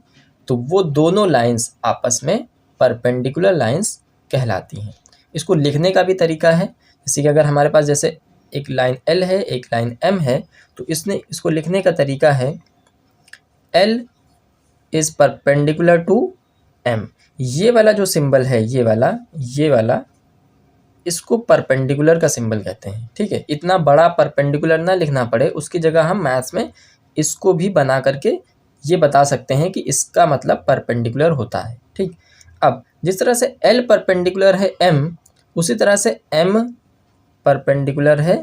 [SPEAKER 1] तो वो दोनों लाइंस आपस में परपेंडिकुलर लाइंस कहलाती हैं। इसको लिखने का भी तरीका है, जैसे कि अगर हमारे पास जैसे एक लाइन L है, एक लाइन M है, तो इसको लिखने का तरीका है L is perpendicular to M। ये वाला जो सिंबल है, ये वाला इसको परपेंडिकुलर का सिंबल कहते हैं, ठीक है। इतना बड़ा परपेंडिकुलर ना लिखना पड़े, उसकी जगह हम मैथ्स में इसको भी बना करके ये बता सकते हैं कि इसका मतलब परपेंडिकुलर होता है, ठीक। अब जिस तरह से L परपेंडिकुलर है M, उसी तरह से M परपेंडिकुलर है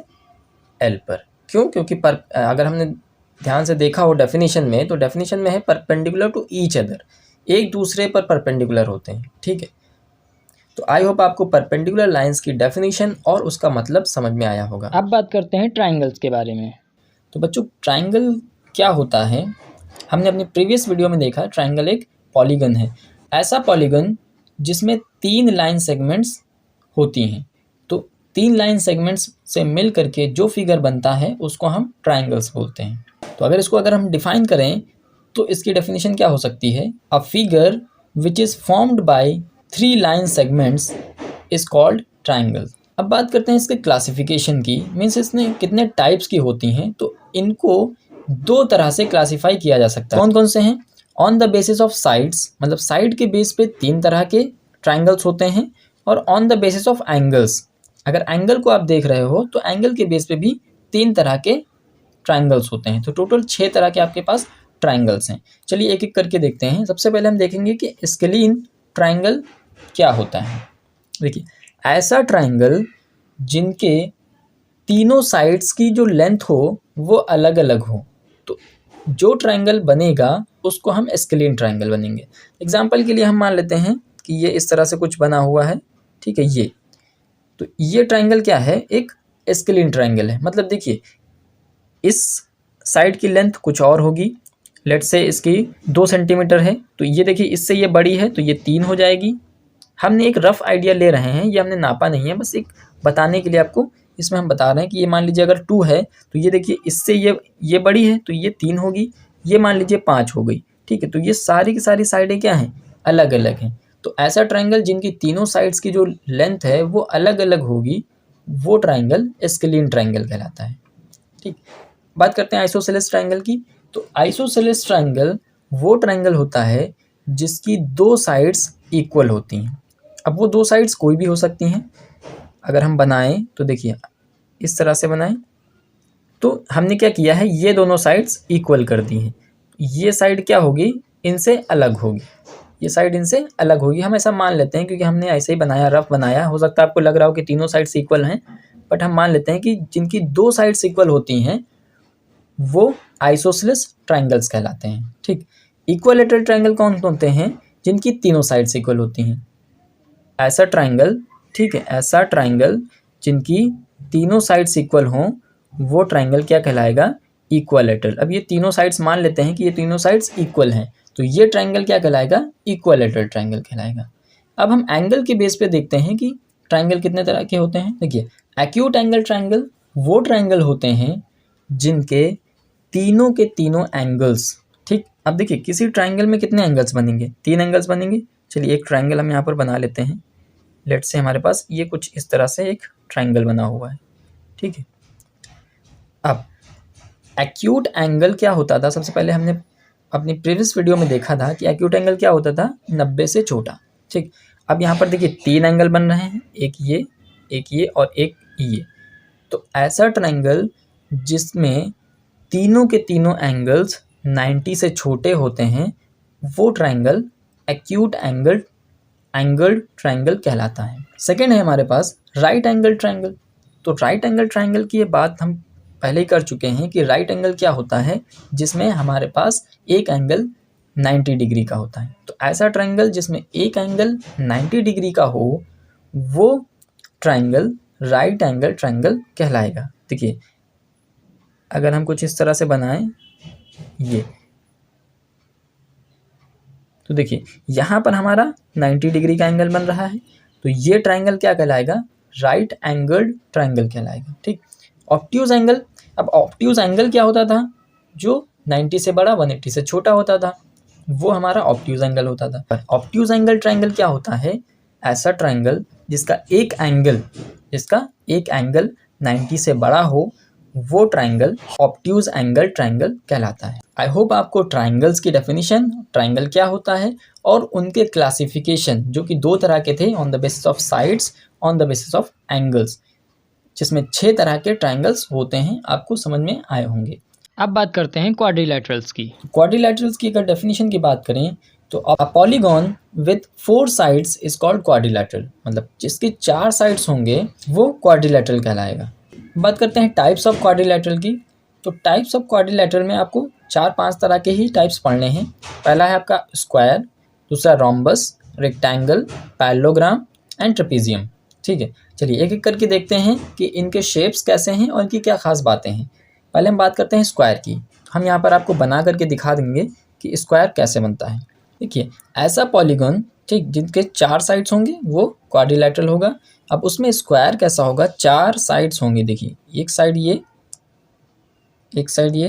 [SPEAKER 1] L पर। क्यों? क्योंकि अगर हमने ध्यान से देखा हो डेफिनेशन में, तो डेफिनेशन में है परपेंडिकुलर टू ईच अदर, एक दूसरे पर परपेंडिकुलर होते हैं, ठीक है। तो आई होप आपको परपेंडिकुलर लाइंस की डेफिनेशन और उसका मतलब समझ में आया होगा।
[SPEAKER 2] अब बात करते हैं ट्राइंगल्स के बारे में।
[SPEAKER 1] तो बच्चों ट्राइंगल क्या होता है, हमने अपनी प्रीवियस वीडियो में देखा। ट्राइंगल एक पॉलीगन है, ऐसा पॉलीगन जिसमें 3 लाइन सेगमेंट्स होती हैं। तो 3 लाइन सेगमेंट्स से मिल करके जो फिगर बनता है उसको हम ट्राइंगल्स बोलते हैं। तो अगर हम डिफाइन करें तो इसकी डेफिनेशन क्या हो सकती है, a figure which is formed by 3 line segments is called triangle. अब बात करते हैं इसके क्लासिफिकेशन की, मीन्स इसमें कितने टाइप्स की होती हैं। तो इनको 2 तरह से क्लासीफाई किया जा सकता है। कौन कौन से हैं, on the basis of sides, मतलब साइड के बेस पे 3 तरह के ट्राइंगल्स होते हैं, और on the basis of angles, अगर एंगल को आप देख रहे हो तो एंगल के बेस पे भी 3 तरह के ट्राइंगल्स होते हैं। तो टोटल 6 तरह के आपके पास ट्राइंगल्स हैं। चलिए एक एक करके देखते हैं। सबसे पहले हम देखेंगे कि स्केलीन ट्राइंगल क्या होता है। देखिए, ऐसा ट्राइंगल जिनके तीनों साइड्स की जो लेंथ हो वो अलग अलग हो, तो जो ट्राइंगल बनेगा उसको हम स्केलीन ट्राइंगल बनेंगे। एग्जाम्पल के लिए हम मान लेते हैं कि ये इस तरह से कुछ बना हुआ है, ठीक है। ये तो ये ट्राइंगल क्या है, एक स्केलीन ट्राइंगल है। मतलब देखिए, इस साइड की लेंथ कुछ और होगी, लेट्स से इसकी 2 सेंटीमीटर है, तो ये देखिए इससे ये बड़ी है तो ये 3 हो जाएगी। हमने एक रफ आइडिया ले रहे हैं, ये हमने नापा नहीं है, बस एक बताने के लिए आपको इसमें हम बता रहे हैं कि ये मान लीजिए अगर 2 है तो ये देखिए इससे ये बड़ी है तो ये 3 होगी, ये मान लीजिए 5 हो गई, ठीक है। तो ये सारी की सारी साइडें क्या हैं, अलग अलग हैं। तो ऐसा ट्राइंगल जिनकी तीनों साइड्स की जो लेंथ है वो अलग अलग होगी, वो ट्राइंगल स्केलीन ट्राइंगल कहलाता है, ठीक। बात करते हैं आइसोसेलेस ट्राइंगल की। तो आइसोसेलेस ट्राइंगल वो ट्राइंगल होता है जिसकी 2 साइड्स इक्वल होती हैं। अब वो 2 साइड्स कोई भी हो सकती हैं। अगर हम बनाएं तो देखिए इस तरह से बनाएं, तो हमने क्या किया है, ये दोनों साइड्स इक्वल कर दी हैं। ये साइड क्या होगी, इनसे अलग होगी, ये साइड इनसे अलग होगी। हम ऐसा मान लेते हैं क्योंकि हमने ऐसे ही बनाया, रफ बनाया। हो सकता है आपको लग रहा हो कि तीनों साइड्स इक्वल हैं, बट हम मान लेते हैं कि जिनकी 2 साइड्स इक्वल होती हैं वो आइसोसेलेस ट्राइंगल्स कहलाते हैं, ठीक। इक्विलैटरल ट्राइंगल कौन होते हैं, जिनकी तीनों साइड्स इक्वल होती हैं। ऐसा ट्राइंगल, ठीक है, ऐसा ट्राइंगल जिनकी तीनों साइड्स इक्वल हों वो ट्राइंगल क्या कहलाएगा, इक्विलैटरल। अब ये तीनों साइड्स मान लेते हैं कि ये तीनों साइड्स इक्वल हैं, तो ये ट्राइंगल क्या कहलाएगा, इक्विलैटरल ट्राइंगल कहलाएगा। अब हम एंगल के बेस पे देखते हैं कि ट्राइंगल कितने तरह के होते हैं। देखिए, एक्यूट एंगल ट्राइंगल वो ट्राइंगल होते हैं जिनके तीनों के तीनों एंगल्स, ठीक। अब देखिए किसी ट्राइंगल में कितने एंगल्स बनेंगे, 3 एंगल्स बनेंगे। चलिए एक ट्राइंगल हम यहाँ पर बना लेते हैं। लेट्स से हमारे पास ये कुछ इस तरह से एक ट्राइंगल बना हुआ है, ठीक है। अब एक्यूट एंगल क्या होता था, सबसे पहले हमने अपनी प्रीवियस वीडियो में देखा था कि एक्यूट एंगल क्या होता था, 90 से छोटा, ठीक। अब यहाँ पर देखिए 3 एंगल बन रहे हैं, एक ये और एक ये। तो ऐसा ट्राइंगल जिसमें तीनों के तीनों एंगल्स 90 से छोटे होते हैं वो ट्राइंगल एक्यूट एंगल ट्राइंगल कहलाता है। सेकेंड है हमारे पास राइट एंगल ट्राइंगल। तो राइट एंगल ट्राइंगल की ये बात हम पहले ही कर चुके हैं कि राइट एंगल क्या होता है, जिसमें हमारे पास एक एंगल 90 डिग्री का होता है। तो ऐसा ट्राइंगल जिसमें एक एंगल 90 डिग्री का हो वो ट्राइंगल राइट एंगल ट्राइंगल कहलाएगा। देखिए अगर हम कुछ इस तरह से बनाएं ये, तो देखिए यहाँ पर हमारा 90 डिग्री का एंगल बन रहा है, तो ये ट्राइंगल क्या कहलाएगा, राइट एंगल्ड ट्राइंगल कहलाएगा, ठीक। ऑब्ट्यूज एंगल, अब ऑब्ट्यूज एंगल क्या होता था, जो 90 से बड़ा 180 से छोटा होता था, वो हमारा ऑब्ट्यूज एंगल होता था। पर ऑब्ट्यूज एंगल ट्राइंगल क्या होता है, ऐसा ट्राइंगल जिसका एक एंगल 90 से बड़ा हो वो ट्राइंगल ऑब्ट्यूज एंगल ट्राइंगल कहलाता है। आई होप आपको ट्राइंगल्स की डेफिनेशन, ट्राइंगल क्या होता है और उनके क्लासिफिकेशन जो कि 2 तरह के थे, on the basis of sides, on the basis of angles, जिसमें 6 तरह के ट्राइंगल्स होते हैं, आपको समझ में आए होंगे।
[SPEAKER 2] अब बात करते हैं क्वाड्रिलैटरल्स की।
[SPEAKER 1] क्वाड्रिलैटरल्स की अगर डेफिनेशन की बात करें तो a polygon with 4 sides is called quadrilateral. मतलब जिसके 4 साइड्स होंगे वो क्वाड्रिलैटरल कहलाएगा। बात करते हैं टाइप्स ऑफ क्वाड्रिलैटरल की। तो टाइप्स ऑफ क्वाड्रिलैटरल में आपको 4-5 तरह के ही टाइप्स पढ़ने हैं। पहला है आपका स्क्वायर, दूसरा rhombus, rectangle, parallelogram and trapezium, ठीक है। चलिए एक एक करके देखते हैं कि इनके शेप्स कैसे हैं और इनकी क्या खास बातें हैं। पहले हम बात करते हैं स्क्वायर की। हम यहाँ पर आपको बना करके दिखा देंगे कि स्क्वायर कैसे बनता है। देखिए ऐसा पॉलीगॉन, ठीक, जिनके 4 साइड्स होंगे वो क्वाड्रिलैटरल होगा। अब उसमें स्क्वायर कैसा होगा, 4 साइड्स होंगे। देखिए एक साइड ये, एक साइड ये,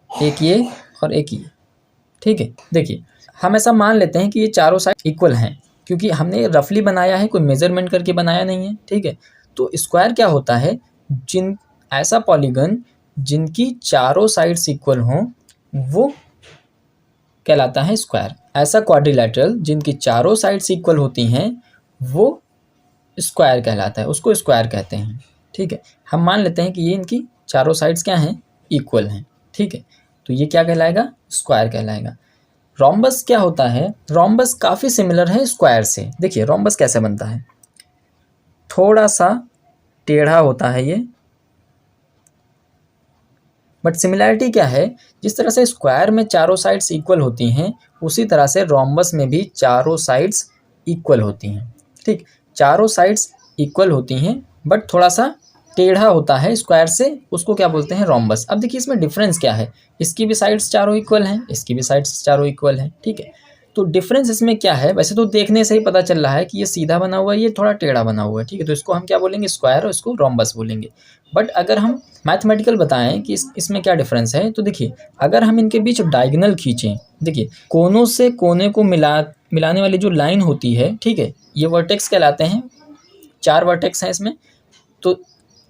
[SPEAKER 1] एक ये और एक ये, ठीक है। देखिए हम ऐसा मान लेते हैं कि ये चारों साइड इक्वल हैं क्योंकि हमने रफली बनाया है, कोई मेजरमेंट करके बनाया नहीं है, ठीक है। तो स्क्वायर क्या होता है, ऐसा पॉलीगन जिनकी चारों साइड्स इक्वल हों वो कहलाता है स्क्वायर। ऐसा क्वाड्रिलैटरल जिनकी चारों साइड्स इक्वल होती हैं वो स्क्वायर कहलाता है, उसको स्क्वायर कहते हैं, ठीक है। हम मान लेते हैं कि ये इनकी चारों साइड्स क्या हैं, इक्वल हैं, ठीक है, तो ये क्या कहलाएगा, स्क्वायर कहलाएगा। रोम्बस क्या होता है, रोम्बस काफ़ी सिमिलर है स्क्वायर से। देखिए रोम्बस कैसे बनता है, थोड़ा सा टेढ़ा होता है ये, बट सिमिलैरिटी क्या है, जिस तरह से स्क्वायर में चारों साइड्स इक्वल होती हैं उसी तरह से रोम्बस में भी चारों साइड्स इक्वल होती हैं। ठीक, चारों साइड्स इक्वल होती हैं बट थोड़ा सा टेढ़ा होता है स्क्वायर से, उसको क्या बोलते हैं, रोम्बस। अब देखिए इसमें डिफरेंस क्या है, इसकी भी साइड्स चारों इक्वल हैं, इसकी भी साइड्स चारों इक्वल हैं। ठीक है, तो डिफरेंस इसमें क्या है, वैसे तो देखने से ही पता चल रहा है कि ये सीधा बना हुआ है, ये थोड़ा टेढ़ा बना हुआ है। ठीक है, तो इसको हम क्या बोलेंगे, स्क्वायर, और इसको रोम्बस बोलेंगे। बट अगर हम मैथमेटिकल बताएं कि इसमें क्या डिफरेंस है, तो देखिए अगर हम इनके बीच डायगोनल खींचें, देखिए कोनों से कोने को मिलाने वाली जो लाइन होती है, ठीक है, ये वर्टेक्स कहलाते हैं। 4 वर्टेक्स हैं इसमें, तो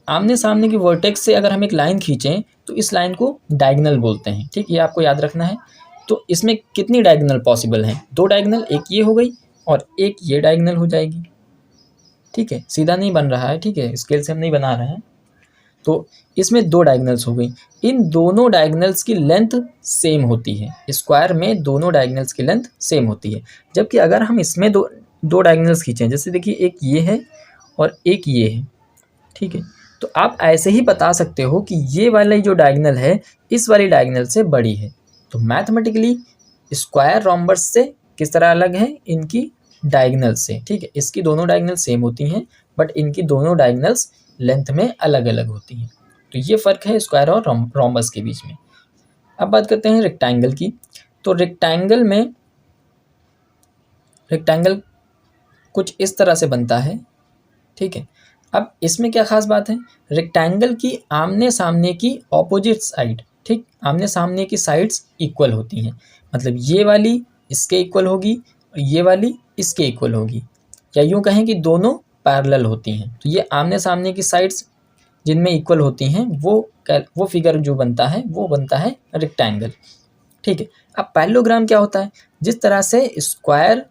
[SPEAKER 1] आमने सामने की वर्टेक्स से अगर हम एक लाइन खींचें तो इस लाइन को डायगोनल बोलते हैं। ठीक, ये आपको याद रखना है। तो इसमें कितनी डायगोनल पॉसिबल हैं, 2 डायगोनल, एक ये हो गई और एक ये डायगोनल हो जाएगी। ठीक है, सीधा नहीं बन रहा है, ठीक है, स्केल से हम नहीं बना रहे हैं। तो इसमें 2 डायगोनल्स हो गई, इन दोनों डायगोनल्स की लेंथ सेम होती है, स्क्वायर में दोनों डायगोनल्स की लेंथ सेम होती है। जबकि अगर हम इसमें दो डायगोनल्स खींचें, जैसे देखिए एक ये है और एक ये है, ठीक है, तो आप ऐसे ही बता सकते हो कि ये वाली जो डायगोनल है इस वाली डायगोनल से बड़ी है। तो मैथमेटिकली स्क्वायर रोम्बस से किस तरह अलग है, इनकी डायगोनल से। ठीक है, इसकी दोनों डायगोनल सेम होती हैं बट इनकी दोनों डायगोनल्स लेंथ में अलग अलग होती हैं। तो ये फ़र्क है स्क्वायर और रोम्बस के बीच में। अब बात करते हैं रेक्टेंगल की। तो रेक्टेंगल कुछ इस तरह से बनता है। ठीक है, अब इसमें क्या खास बात है, रेक्टेंगल की आमने सामने की ऑपोजिट साइड, ठीक, आमने सामने की साइड्स इक्वल होती हैं। मतलब ये वाली इसके इक्वल होगी और ये वाली इसके इक्वल होगी, या यूँ कहें कि दोनों पैरेलल होती हैं। तो ये आमने सामने की साइड्स जिनमें इक्वल होती हैं वो फिगर जो बनता है वो बनता है रेक्टेंगल। ठीक है, अब पैरेललोग्राम क्या होता है, जिस तरह से स्क्वायर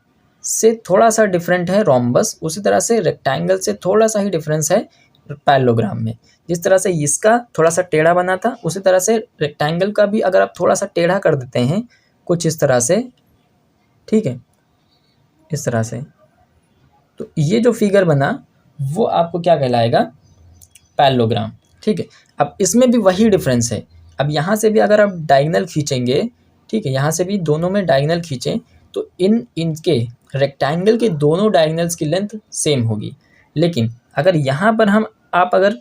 [SPEAKER 1] से थोड़ा सा डिफरेंट है रोम्बस, उसी तरह से रेक्टेंगल से थोड़ा सा ही डिफरेंस है पैरेललोग्राम में। जिस तरह से इसका थोड़ा सा टेढ़ा बना था उसी तरह से रेक्टेंगल का भी अगर आप थोड़ा सा टेढ़ा कर देते हैं कुछ इस तरह से, ठीक है, इस तरह से, तो ये जो फिगर बना वो आपको क्या कहलाएगा, पैरेललोग्राम। ठीक है, अब इसमें भी वही डिफरेंस है। अब यहाँ से भी अगर आप डायगोनल खींचेंगे, ठीक है, यहाँ से भी दोनों में डायगोनल खींचें तो इनके रेक्टेंगल के दोनों डायगोनल्स की लेंथ सेम होगी। लेकिन अगर यहाँ पर आप अगर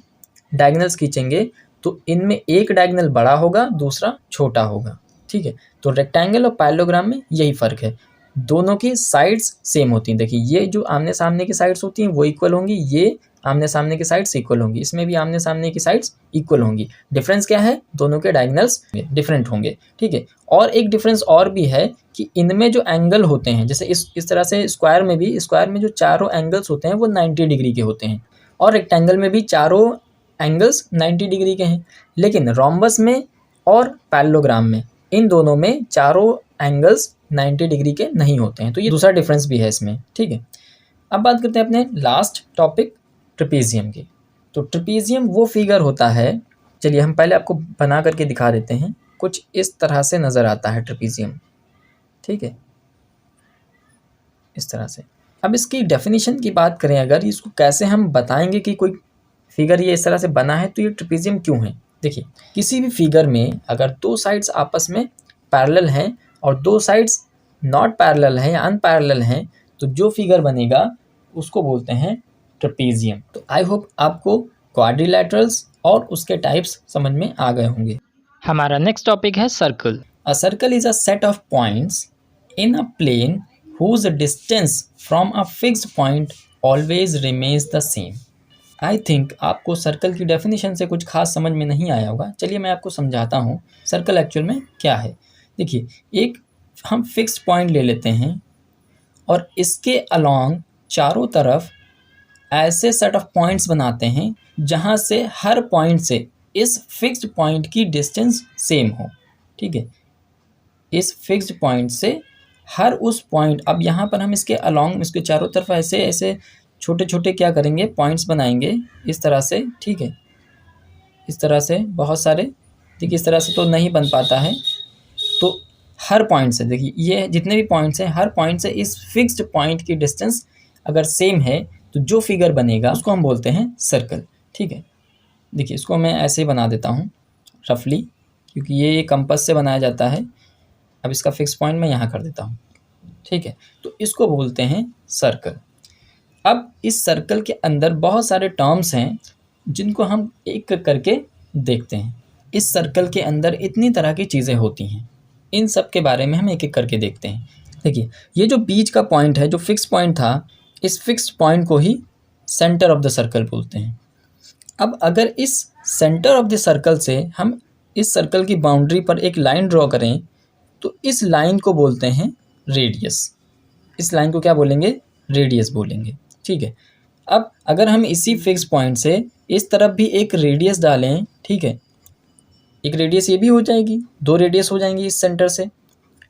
[SPEAKER 1] डायगोनल्स खींचेंगे तो इनमें एक डायगोनल बड़ा होगा दूसरा छोटा होगा। ठीक है, तो रेक्टेंगल और पैरेललोग्राम में यही फ़र्क है, दोनों की साइड्स सेम होती हैं। देखिए ये जो आमने सामने की साइड्स होती हैं वो इक्वल होंगी, ये आमने सामने की साइड्स इक्वल होंगी, इसमें भी आमने सामने की साइड्स इक्वल होंगी। डिफरेंस क्या है, दोनों के डायगोनल्स डिफरेंट होंगे। ठीक है, और एक डिफरेंस और भी है कि इनमें जो एंगल होते हैं, जैसे इस तरह से स्क्वायर में जो चारों एंगल्स होते हैं वो 90 डिग्री के होते हैं और रेक्टेंगल में भी चारों एंगल्स 90 डिग्री के हैं। लेकिन रोम्बस में और पैरेललोग्राम में इन दोनों में चारों एंगल्स 90 डिग्री के नहीं होते हैं। तो ये दूसरा डिफरेंस भी है इसमें। ठीक है, अब बात करते हैं अपने लास्ट टॉपिक ट्रेपीजियम की। तो ट्रेपीजियम वो फिगर होता है, चलिए हम पहले आपको बना करके दिखा देते हैं। कुछ इस तरह से नज़र आता है ट्रेपीजियम। ठीक है, इस तरह से। अब इसकी डेफिनेशन की बात करें, अगर इसको कैसे हम बताएंगे कि कोई फिगर ये इस तरह से बना है तो ये ट्रेपीजियम क्यों है। देखिए किसी भी फिगर में अगर 2 साइड्स आपस में पैरेलल हैं और 2 साइड्स नॉट पैरेलल हैं या अनपैरेलल हैं तो जो फिगर बनेगा उसको बोलते हैं ट्रेपीजियम। तो आई होप आपको क्वाड्रिलैटरल्स और उसके टाइप्स समझ में आ गए होंगे।
[SPEAKER 2] हमारा नेक्स्ट टॉपिक है circle.
[SPEAKER 1] A circle is a set of points in a plane whose distance from a fixed point always remains the same. I think आपको सर्कल की डेफिनेशन से कुछ खास समझ में नहीं आया होगा। चलिए मैं आपको समझाता हूँ सर्कल एक्चुअल में क्या है। देखिए एक हम फिक्स्ड पॉइंट ले लेते हैं और इसके अलॉन्ग चारों तरफ ऐसे सेट ऑफ पॉइंट्स बनाते हैं जहाँ से हर पॉइंट से इस फिक्स्ड पॉइंट की डिस्टेंस सेम हो। ठीक है, इस फिक्स्ड पॉइंट से हर उस पॉइंट, अब यहाँ पर हम इसके अलॉन्ग इसके चारों तरफ ऐसे ऐसे छोटे छोटे क्या करेंगे, पॉइंट्स बनाएंगे इस तरह से। ठीक है, इस तरह से बहुत सारे देखिए इस तरह से तो नहीं बन पाता है। तो हर पॉइंट से देखिए ये जितने भी पॉइंट्स हैं, हर पॉइंट से इस फिक्स्ड पॉइंट की डिस्टेंस अगर सेम है तो जो फिगर बनेगा उसको हम बोलते हैं सर्कल। ठीक है, देखिए इसको मैं ऐसे ही बना देता हूँ रफली, क्योंकि ये कंपास से बनाया जाता है। अब इसका फिक्स पॉइंट मैं यहाँ कर देता हूँ। ठीक है, तो इसको बोलते हैं सर्कल। अब इस सर्कल के अंदर बहुत सारे टर्म्स हैं जिनको हम एक एक करके देखते हैं। इस सर्कल के अंदर इतनी तरह की चीज़ें होती हैं, इन सब के बारे में हम एक एक करके देखते हैं। देखिए ये जो बीच का पॉइंट है, जो फिक्स पॉइंट था, इस फिक्स पॉइंट को ही सेंटर ऑफ द सर्कल बोलते हैं। अब अगर इस सेंटर ऑफ द सर्कल से हम इस सर्कल की बाउंड्री पर एक लाइन ड्रॉ करें तो इस लाइन को बोलते हैं रेडियस। इस लाइन को क्या बोलेंगे? रेडियस बोलेंगे। ठीक है, अब अगर हम इसी फिक्स पॉइंट से इस तरफ भी एक रेडियस डालें, ठीक है, एक रेडियस ये भी हो जाएगी, 2 रेडियस हो जाएंगी इस सेंटर से।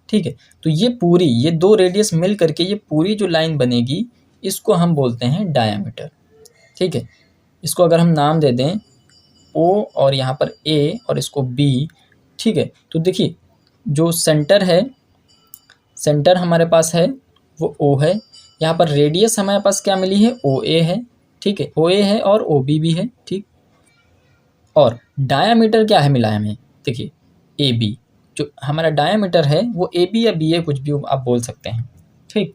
[SPEAKER 1] ठीक है, तो ये 2 रेडियस मिल करके ये पूरी जो लाइन बनेगी इसको हम बोलते हैं डायामीटर। ठीक है, इसको अगर हम नाम दे दें O और यहाँ पर A और इसको B, ठीक है, तो देखिए जो सेंटर है, सेंटर हमारे पास है वो O है, यहाँ पर रेडियस हमारे पास क्या मिली है? OA है। ठीक है, OA है और OB भी है। ठीक, और डायामीटर क्या है मिला है हमें? देखिए AB, जो हमारा डायामीटर है वो AB या BA कुछ भी आप बोल सकते हैं। ठीक,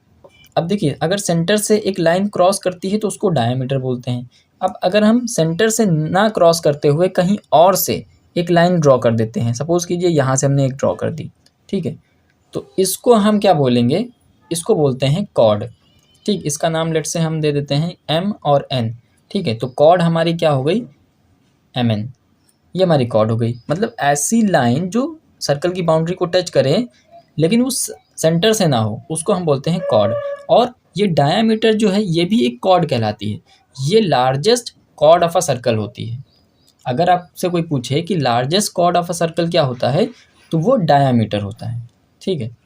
[SPEAKER 1] अब देखिए अगर सेंटर से एक लाइन क्रॉस करती है तो उसको डायामीटर बोलते हैं। अब अगर हम सेंटर से ना क्रॉस करते हुए कहीं और से एक लाइन ड्रॉ कर देते हैं, सपोज़ कीजिए यहाँ से हमने एक ड्रॉ कर दी, ठीक है, तो इसको हम क्या बोलेंगे? इसको बोलते हैं कॉर्ड। ठीक, इसका नाम लेट से हम दे देते हैं M और N। ठीक है, तो कॉर्ड हमारी क्या हो गई? MN, ये हमारी कॉर्ड हो गई। मतलब ऐसी लाइन जो सर्कल की बाउंड्री को टच करे लेकिन उस सेंटर से ना हो, उसको हम बोलते हैं कॉर्ड। और ये डायामीटर जो है ये भी एक कॉर्ड कहलाती है। ये largest chord of a circle होती है। अगर आपसे कोई पूछे कि largest chord of a circle क्या होता है तो वो डायामीटर होता है। ठीक है,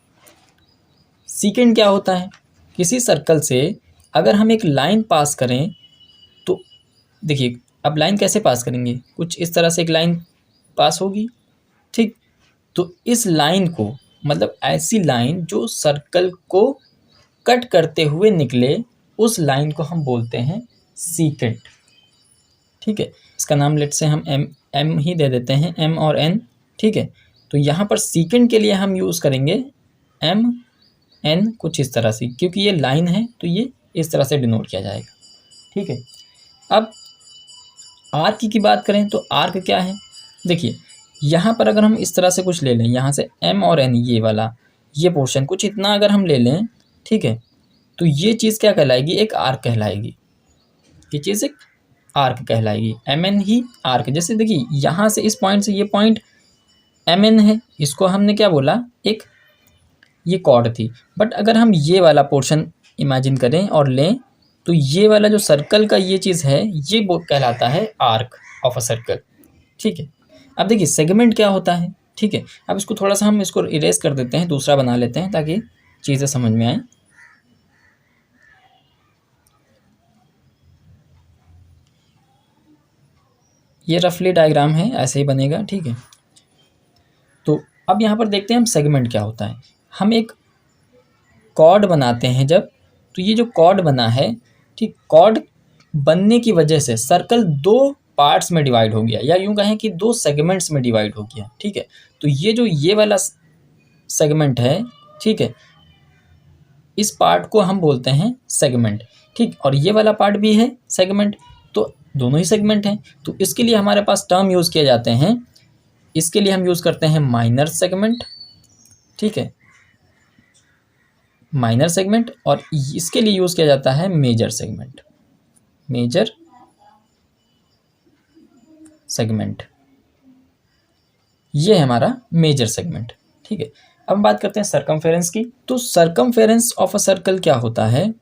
[SPEAKER 1] सीकेंड क्या होता है? किसी सर्कल से अगर हम एक लाइन पास करें तो देखिए अब लाइन कैसे पास करेंगे? कुछ इस तरह से एक लाइन पास होगी। ठीक, तो इस लाइन को, मतलब ऐसी लाइन जो सर्कल को कट करते हुए निकले, उस लाइन को हम बोलते हैं सीकेंट। ठीक है, इसका नाम लेट से हम M ही दे देते हैं, M और N। ठीक है, तो यहाँ पर सीकेंट के लिए हम यूज़ करेंगे MN कुछ इस तरह से, क्योंकि ये लाइन है तो ये इस तरह से डिनोट किया जाएगा। ठीक है, अब आर्क की बात करें तो आर्क क्या है? देखिए यहाँ पर अगर हम इस तरह से कुछ ले लें, यहाँ से M और N ये वाला ये पोर्शन कुछ इतना अगर हम ले लें, ठीक है, तो ये चीज़ क्या कहलाएगी? एक आर्क कहलाएगी। ये चीज़ एक आर्क कहलाएगी। MN ही आर्क। जैसे देखिए यहाँ से इस पॉइंट से ये पॉइंट MN है, इसको हमने क्या बोला? एक ये कॉर्ड थी। बट अगर हम ये वाला पोर्शन इमेजिन करें और लें तो ये वाला जो सर्कल का ये चीज़ है ये वो कहलाता है आर्क ऑफ अ सर्कल। ठीक है, अब देखिए सेगमेंट क्या होता है? ठीक है, अब इसको थोड़ा सा हम इसको इरेज कर देते हैं, दूसरा बना लेते हैं ताकि चीज़ें समझ में आए। ये रफली डायग्राम है, ऐसे ही बनेगा। ठीक है, तो अब यहाँ पर देखते हैं हम सेगमेंट क्या होता है। हम एक कॉर्ड बनाते हैं जब, तो ये जो कॉर्ड बना है, ठीक, कॉर्ड बनने की वजह से सर्कल 2 पार्ट्स में डिवाइड हो गया, या यूँ कहें कि 2 सेगमेंट्स में डिवाइड हो गया। ठीक है, तो ये जो ये वाला सेगमेंट है, ठीक है, इस पार्ट को हम बोलते हैं सेगमेंट। ठीक, और ये वाला पार्ट भी है सेगमेंट, तो दोनों ही सेगमेंट हैं। तो इसके लिए हमारे पास टर्म यूज़ किए जाते हैं। इसके लिए हम यूज़ करते हैं माइनर सेगमेंट। ठीक है, माइनर सेगमेंट, और इसके लिए यूज़ किया जाता है मेजर सेगमेंट। मेजर सेगमेंट, ये है हमारा मेजर सेगमेंट। ठीक है, अब बात करते हैं सरकमफेरेंस की। तो सरकमफेरेंस ऑफ अ सर्कल क्या होता है?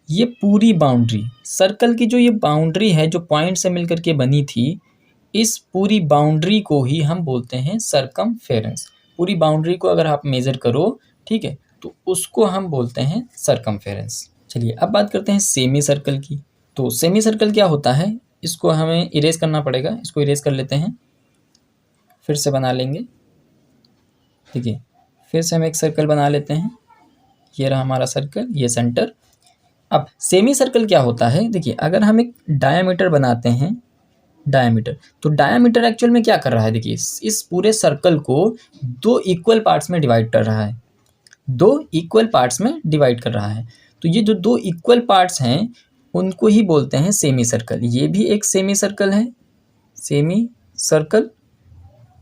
[SPEAKER 1] ये पूरी बाउंड्री, सर्कल की जो ये बाउंड्री है जो पॉइंट से मिलकर के बनी थी, इस पूरी बाउंड्री को ही हम बोलते हैं सरकमफेरेंस। पूरी बाउंड्री को अगर आप मेज़र करो, ठीक है, तो उसको हम बोलते हैं सरकमफेरेंस। चलिए अब बात करते हैं सेमी सर्कल की। तो सेमी सर्कल क्या होता है? इसको हमें इरेज करना पड़ेगा, इसको इरेज कर लेते हैं। फिर से बना लेंगे। देखिए फिर से हम एक सर्कल बना लेते हैं, ये रहा हमारा सर्कल, ये सेंटर। अब सेमी सर्कल क्या होता है, देखिए अगर हम एक डायामीटर बनाते हैं, डायामीटर, तो डायामीटर एक्चुअल में क्या कर रहा है, देखिए इस पूरे सर्कल को दो इक्वल पार्ट्स में डिवाइड कर रहा है, दो इक्वल पार्ट्स में डिवाइड कर रहा है। तो ये जो दो इक्वल पार्ट्स हैं उनको ही बोलते हैं सेमी सर्कल। ये भी एक सेमी सर्कल है, सेमी सर्कल,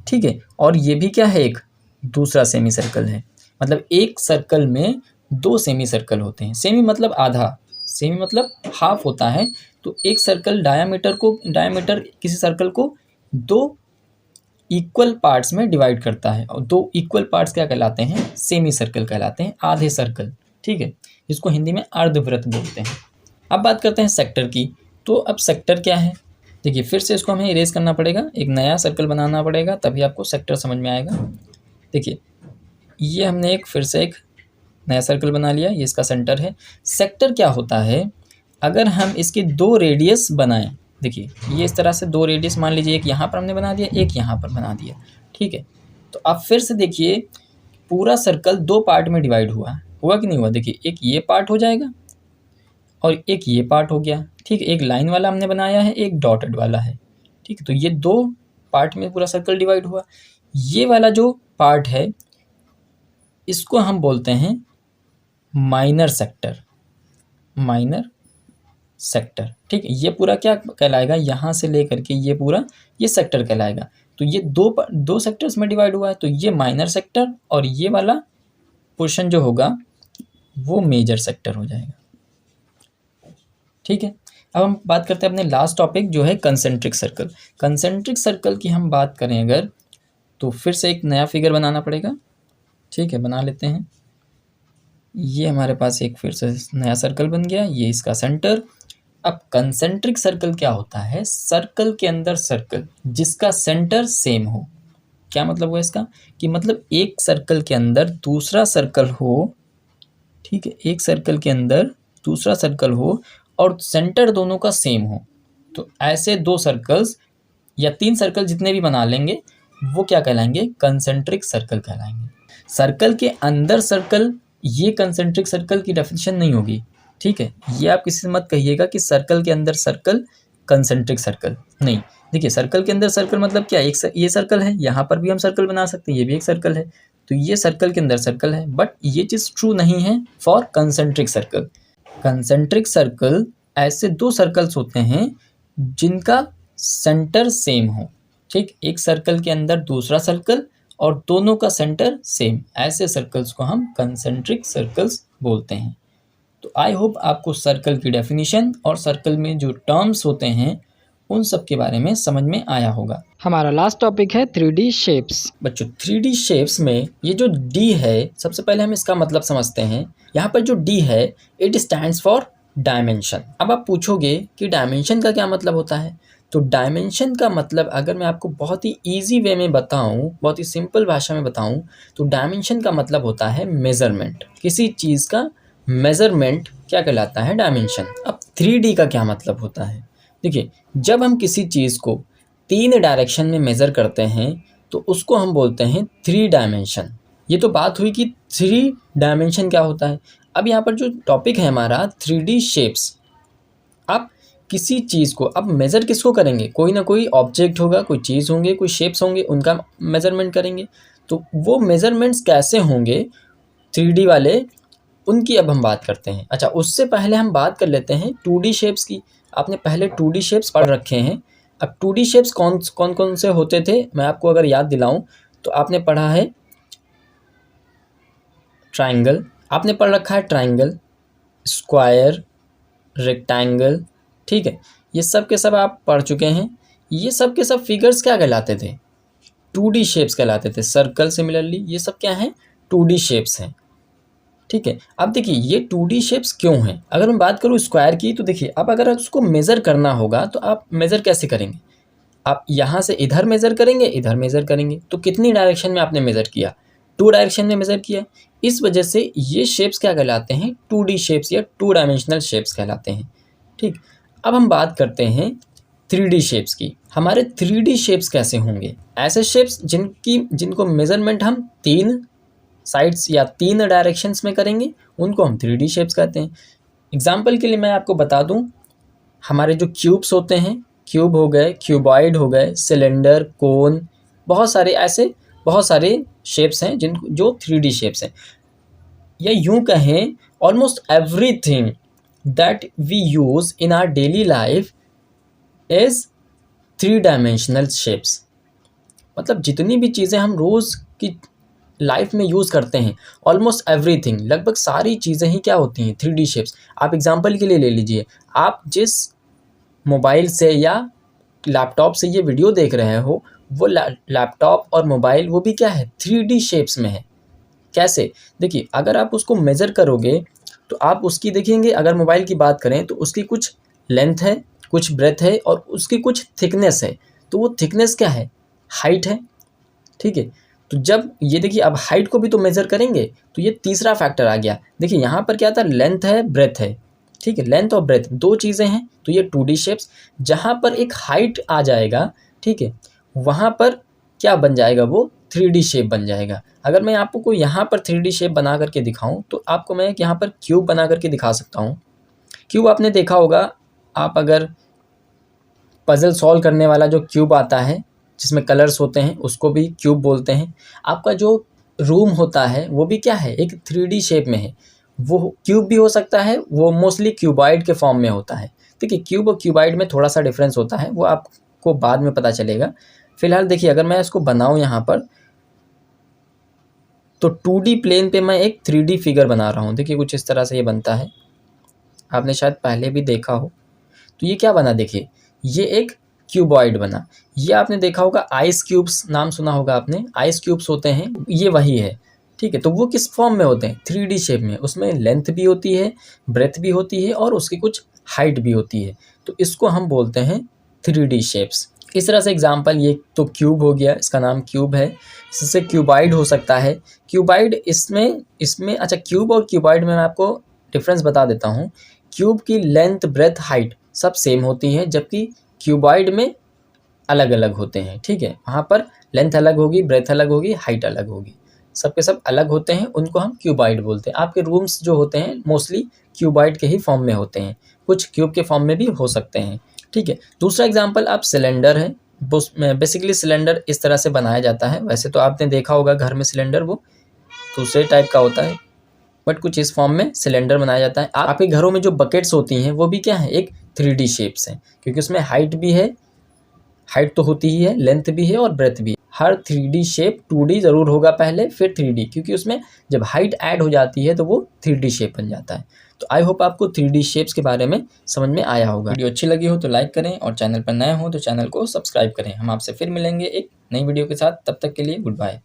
[SPEAKER 1] ठीक है। और ये भी क्या है, एक दूसरा सेमी सर्कल है। मतलब एक सर्कल में दो सेमी सर्कल होते हैं। सेमी मतलब आधा, सेमी मतलब हाफ होता है। तो एक सर्कल डायमीटर किसी सर्कल को दो इक्वल पार्ट्स में डिवाइड करता है, और दो इक्वल पार्ट्स क्या कहलाते हैं, सेमी सर्कल कहलाते हैं, आधे सर्कल, ठीक है। इसको हिंदी में अर्धवृत्त बोलते हैं। अब बात करते हैं सेक्टर की। तो अब सेक्टर क्या है, देखिए फिर से इसको हमें इरेज करना पड़ेगा, एक नया सर्कल बनाना पड़ेगा, तभी आपको सेक्टर समझ में आएगा। देखिए ये हमने फिर से एक नया सर्कल बना लिया, ये इसका सेंटर है। सेक्टर क्या होता है, अगर हम इसके दो रेडियस बनाएं, देखिए ये इस तरह से दो रेडियस मान लीजिए, एक यहाँ पर हमने बना दिया, एक यहाँ पर बना दिया, ठीक है। तो अब फिर से देखिए पूरा सर्कल दो पार्ट में डिवाइड हुआ कि नहीं हुआ। देखिए एक ये पार्ट हो जाएगा और एक ये पार्ट हो गया, ठीक है। एक लाइन वाला हमने बनाया है, एक डॉटेड वाला है, ठीक है। तो ये दो पार्ट में पूरा सर्कल डिवाइड हुआ। ये वाला जो पार्ट है इसको हम बोलते हैं माइनर सेक्टर, माइनर सेक्टर, ठीक है। ये पूरा क्या कहलाएगा, यहाँ से लेकर के ये पूरा ये सेक्टर कहलाएगा। तो ये दो सेक्टर्स में डिवाइड हुआ है, तो ये माइनर सेक्टर और ये वाला पोर्शन जो होगा वो मेजर सेक्टर हो जाएगा, ठीक है। अब हम बात करते हैं अपने लास्ट टॉपिक जो है कंसेंट्रिक सर्कल। कंसेंट्रिक सर्कल की हम बात करें अगर, तो फिर से एक नया फिगर बनाना पड़ेगा, ठीक है। बना लेते हैं। ये हमारे पास एक फिर से नया सर्कल बन गया, ये इसका सेंटर। अब कंसेंट्रिक सर्कल क्या होता है, सर्कल के अंदर सर्कल जिसका सेंटर सेम हो। क्या मतलब हुआ इसका, कि मतलब एक सर्कल के अंदर दूसरा सर्कल हो, ठीक है, एक सर्कल के अंदर दूसरा सर्कल हो और सेंटर दोनों का सेम हो। तो ऐसे दो सर्कल्स या तीन सर्कल जितने भी बना लेंगे वो क्या कहलाएंगे, कंसेंट्रिक सर्कल कहलाएंगे। सर्कल के अंदर सर्कल, ये कंसेंट्रिक सर्कल की डेफिनेशन नहीं होगी, ठीक है। ये आप किसी से मत कहिएगा कि सर्कल के अंदर सर्कल कंसेंट्रिक सर्कल, नहीं। देखिए सर्कल के अंदर सर्कल मतलब क्या, ये सर्कल है, यहाँ पर भी हम सर्कल बना सकते हैं, ये भी एक सर्कल है, तो ये सर्कल के अंदर सर्कल है। बट ये चीज़ ट्रू नहीं है for concentric circle. Concentric circle ऐसे दो सर्कल्स होते हैं जिनका सेंटर सेम हो, ठीक। एक सर्कल के अंदर दूसरा सर्कल और दोनों का सेंटर सेम, ऐसे सर्कल्स को हम कंसेंट्रिक सर्कल्स बोलते हैं। तो आई होप आपको सर्कल की डेफिनेशन और सर्कल में जो टर्म्स होते हैं उन सब के बारे में समझ में आया होगा।
[SPEAKER 2] हमारा लास्ट टॉपिक है 3D शेप्स।
[SPEAKER 1] बच्चों 3D शेप्स में ये जो D है, सबसे पहले हम इसका मतलब समझते हैं। यहाँ पर जो D है इट स्टैंड्स फॉर डायमेंशन। अब आप पूछोगे कि डायमेंशन का क्या मतलब होता है, तो डायमेंशन का मतलब अगर मैं आपको बहुत ही ईजी वे में बताऊँ, बहुत ही सिंपल भाषा में बताऊँ, तो डायमेंशन का मतलब होता है मेज़रमेंट। किसी चीज़ का मेज़रमेंट क्या कहलाता है, डायमेंशन। अब 3D का क्या मतलब होता है, देखिए जब हम किसी चीज़ को 3 डायरेक्शन में मेज़र करते हैं तो उसको हम बोलते हैं 3 डायमेंशन। ये तो बात हुई कि 3 डायमेंशन क्या होता है। अब यहाँ पर जो टॉपिक है हमारा 3D शेप्स। आप किसी चीज़ को अब मेज़र किसको करेंगे, कोई ना कोई ऑब्जेक्ट होगा, कोई चीज़ होंगे, कोई शेप्स होंगे, उनका मेज़रमेंट करेंगे। तो वो मेज़रमेंट्स कैसे होंगे 3D वाले, उनकी अब हम बात करते हैं। अच्छा उससे पहले हम बात कर लेते हैं 2D शेप्स की। आपने पहले 2D शेप्स पढ़ रखे हैं। अब 2D शेप्स कौन कौन से होते थे, मैं आपको अगर याद दिलाऊं तो आपने पढ़ा है ट्राइंगल, आपने पढ़ रखा है ट्राइंगल, स्क्वायर, रेक्टेंगल, ठीक है। ये सब के सब आप पढ़ चुके हैं। ये सब के सब फिगर्स क्या कहलाते थे, 2D शेप्स कहलाते थे। सर्कल सिमिलरली ये सब क्या हैं, 2D शेप्स हैं, ठीक है। अब देखिए ये 2D शेप्स क्यों हैं। अगर मैं बात करूँ स्क्वायर की, तो देखिए अब अगर उसको मेज़र करना होगा तो आप मेज़र कैसे करेंगे, आप यहाँ से इधर मेज़र करेंगे, इधर मेज़र करेंगे, तो कितनी डायरेक्शन में आपने मेज़र किया, 2 डायरेक्शन में मेज़र किया। इस वजह से ये शेप्स क्या कहलाते हैं, 2D शेप्स या 2 डायमेंशनल शेप्स कहलाते हैं, ठीक। अब हम बात करते हैं 3D शेप्स की। हमारे 3D शेप्स कैसे होंगे? ऐसे शेप्स जिनको मेजरमेंट हम 3 साइड्स या 3 डायरेक्शंस में करेंगे, उनको हम 3D शेप्स कहते हैं। एग्जाम्पल के लिए मैं आपको बता दूं, हमारे जो क्यूब्स होते हैं, क्यूब हो गए, क्यूबॉइड हो गए, सिलेंडर, कोन, बहुत सारे शेप्स हैं जो 3D शेप्स हैं। या यूं कहें, almost everything that we use in our daily life is 3 dimensional shapes. मतलब जितनी भी चीज़ें हम रोज़ की लाइफ में यूज़ करते हैं, ऑलमोस्ट एवरीथिंग, लगभग सारी चीज़ें ही क्या होती हैं? 3D shapes. आप एग्जांपल के लिए ले लीजिए, आप जिस मोबाइल से या लैपटॉप से ये वीडियो देख रहे हो, वो लैपटॉप और मोबाइल वो भी क्या है? 3D शेप्स में है। कैसे? देखिए, अगर आप उसको मेज़र करोगे तो आप उसकी देखेंगे, अगर मोबाइल की बात करें तो उसकी कुछ लेंथ है, कुछ ब्रेथ है और उसकी कुछ थिकनेस है। तो वो थिकनेस क्या है? हाइट है, ठीक है। तो जब ये देखिए, अब हाइट को भी तो मेज़र करेंगे, तो ये तीसरा फैक्टर आ गया। देखिए यहाँ पर क्या था? लेंथ है, ब्रेथ है, ठीक है। लेंथ और ब्रेथ 2 चीज़ें हैं, तो ये 2D शेप्स। जहाँ पर एक हाइट आ जाएगा, ठीक है, वहाँ पर क्या बन जाएगा? वो 3D शेप बन जाएगा। अगर मैं आपको यहाँ पर 3D शेप बना करके दिखाऊँ, तो आपको मैं यहाँ पर क्यूब बना करके दिखा सकता हूँ। क्यूब आपने देखा होगा, आप अगर पज़ल सॉल्व करने वाला जो क्यूब आता है, जिसमें कलर्स होते हैं, उसको भी क्यूब बोलते हैं। आपका जो रूम होता है वो भी क्या है? एक 3D शेप में है। वो क्यूब भी हो सकता है, वो मोस्टली क्यूबॉइड के फॉर्म में होता है। देखिए, क्यूब और क्यूबॉइड में थोड़ा सा डिफरेंस होता है, वो आपको बाद में पता चलेगा। फिलहाल देखिए, अगर मैं इसको बनाऊँ यहाँ पर, तो 2D प्लेन पे मैं एक 3D फिगर बना रहा हूँ। देखिए, कुछ इस तरह से ये बनता है, आपने शायद पहले भी देखा हो। तो ये क्या बना? देखिए, ये एक क्यूबॉइड बना। ये आपने देखा होगा, आइस क्यूब्स नाम सुना होगा आपने। आइस क्यूब्स होते हैं, ये वही है, ठीक है। तो वो किस फॉर्म में होते हैं? 3D शेप में। उसमें लेंथ भी होती है, ब्रेथ भी होती है और उसकी कुछ हाइट भी होती है। तो इसको हम बोलते हैं 3D शेप्स। इस तरह से एग्जाम्पल, ये तो क्यूब हो गया, इसका नाम क्यूब है। इससे क्यूबॉइड हो सकता है। क्यूबॉइड इसमें अच्छा, क्यूब और क्यूबॉइड में मैं आपको डिफरेंस बता देता हूँ। क्यूब की लेंथ, ब्रेथ, हाइट सब सेम होती है, जबकि क्यूबॉइड में अलग अलग होते हैं, ठीक है। वहाँ पर लेंथ अलग होगी, ब्रेथ अलग होगी, हाइट अलग होगी, सब के सब अलग होते हैं। उनको हम क्यूबॉइड बोलते हैं। आपके रूम्स जो होते हैं मोस्टली क्यूबॉइड के ही फॉर्म में होते हैं, कुछ क्यूब के फॉर्म में भी हो सकते हैं, ठीक है। दूसरा एग्जाम्पल, आप सिलेंडर है। बेसिकली सिलेंडर इस तरह से बनाया जाता है। वैसे तो आपने देखा होगा घर में सिलेंडर वो दूसरे टाइप का होता है, बट कुछ इस फॉर्म में सिलेंडर बनाया जाता है। आपके घरों में जो बकेट्स होती हैं वो भी क्या है? एक 3D शेप्स हैं, क्योंकि उसमें हाइट भी है, हाइट तो होती ही है, लेंथ भी है और ब्रेथ भी है। हर 3D शेप 2D ज़रूर होगा पहले, फिर 3D, क्योंकि उसमें जब हाइट ऐड हो जाती है तो वो 3D शेप बन जाता है। तो आई होप आपको 3D शेप्स के बारे में समझ में आया होगा। वीडियो अच्छी लगी हो तो लाइक करें और चैनल पर नए हो तो चैनल को सब्सक्राइब करें। हम आपसे फिर मिलेंगे एक नई वीडियो के साथ। तब तक के लिए गुड बाय।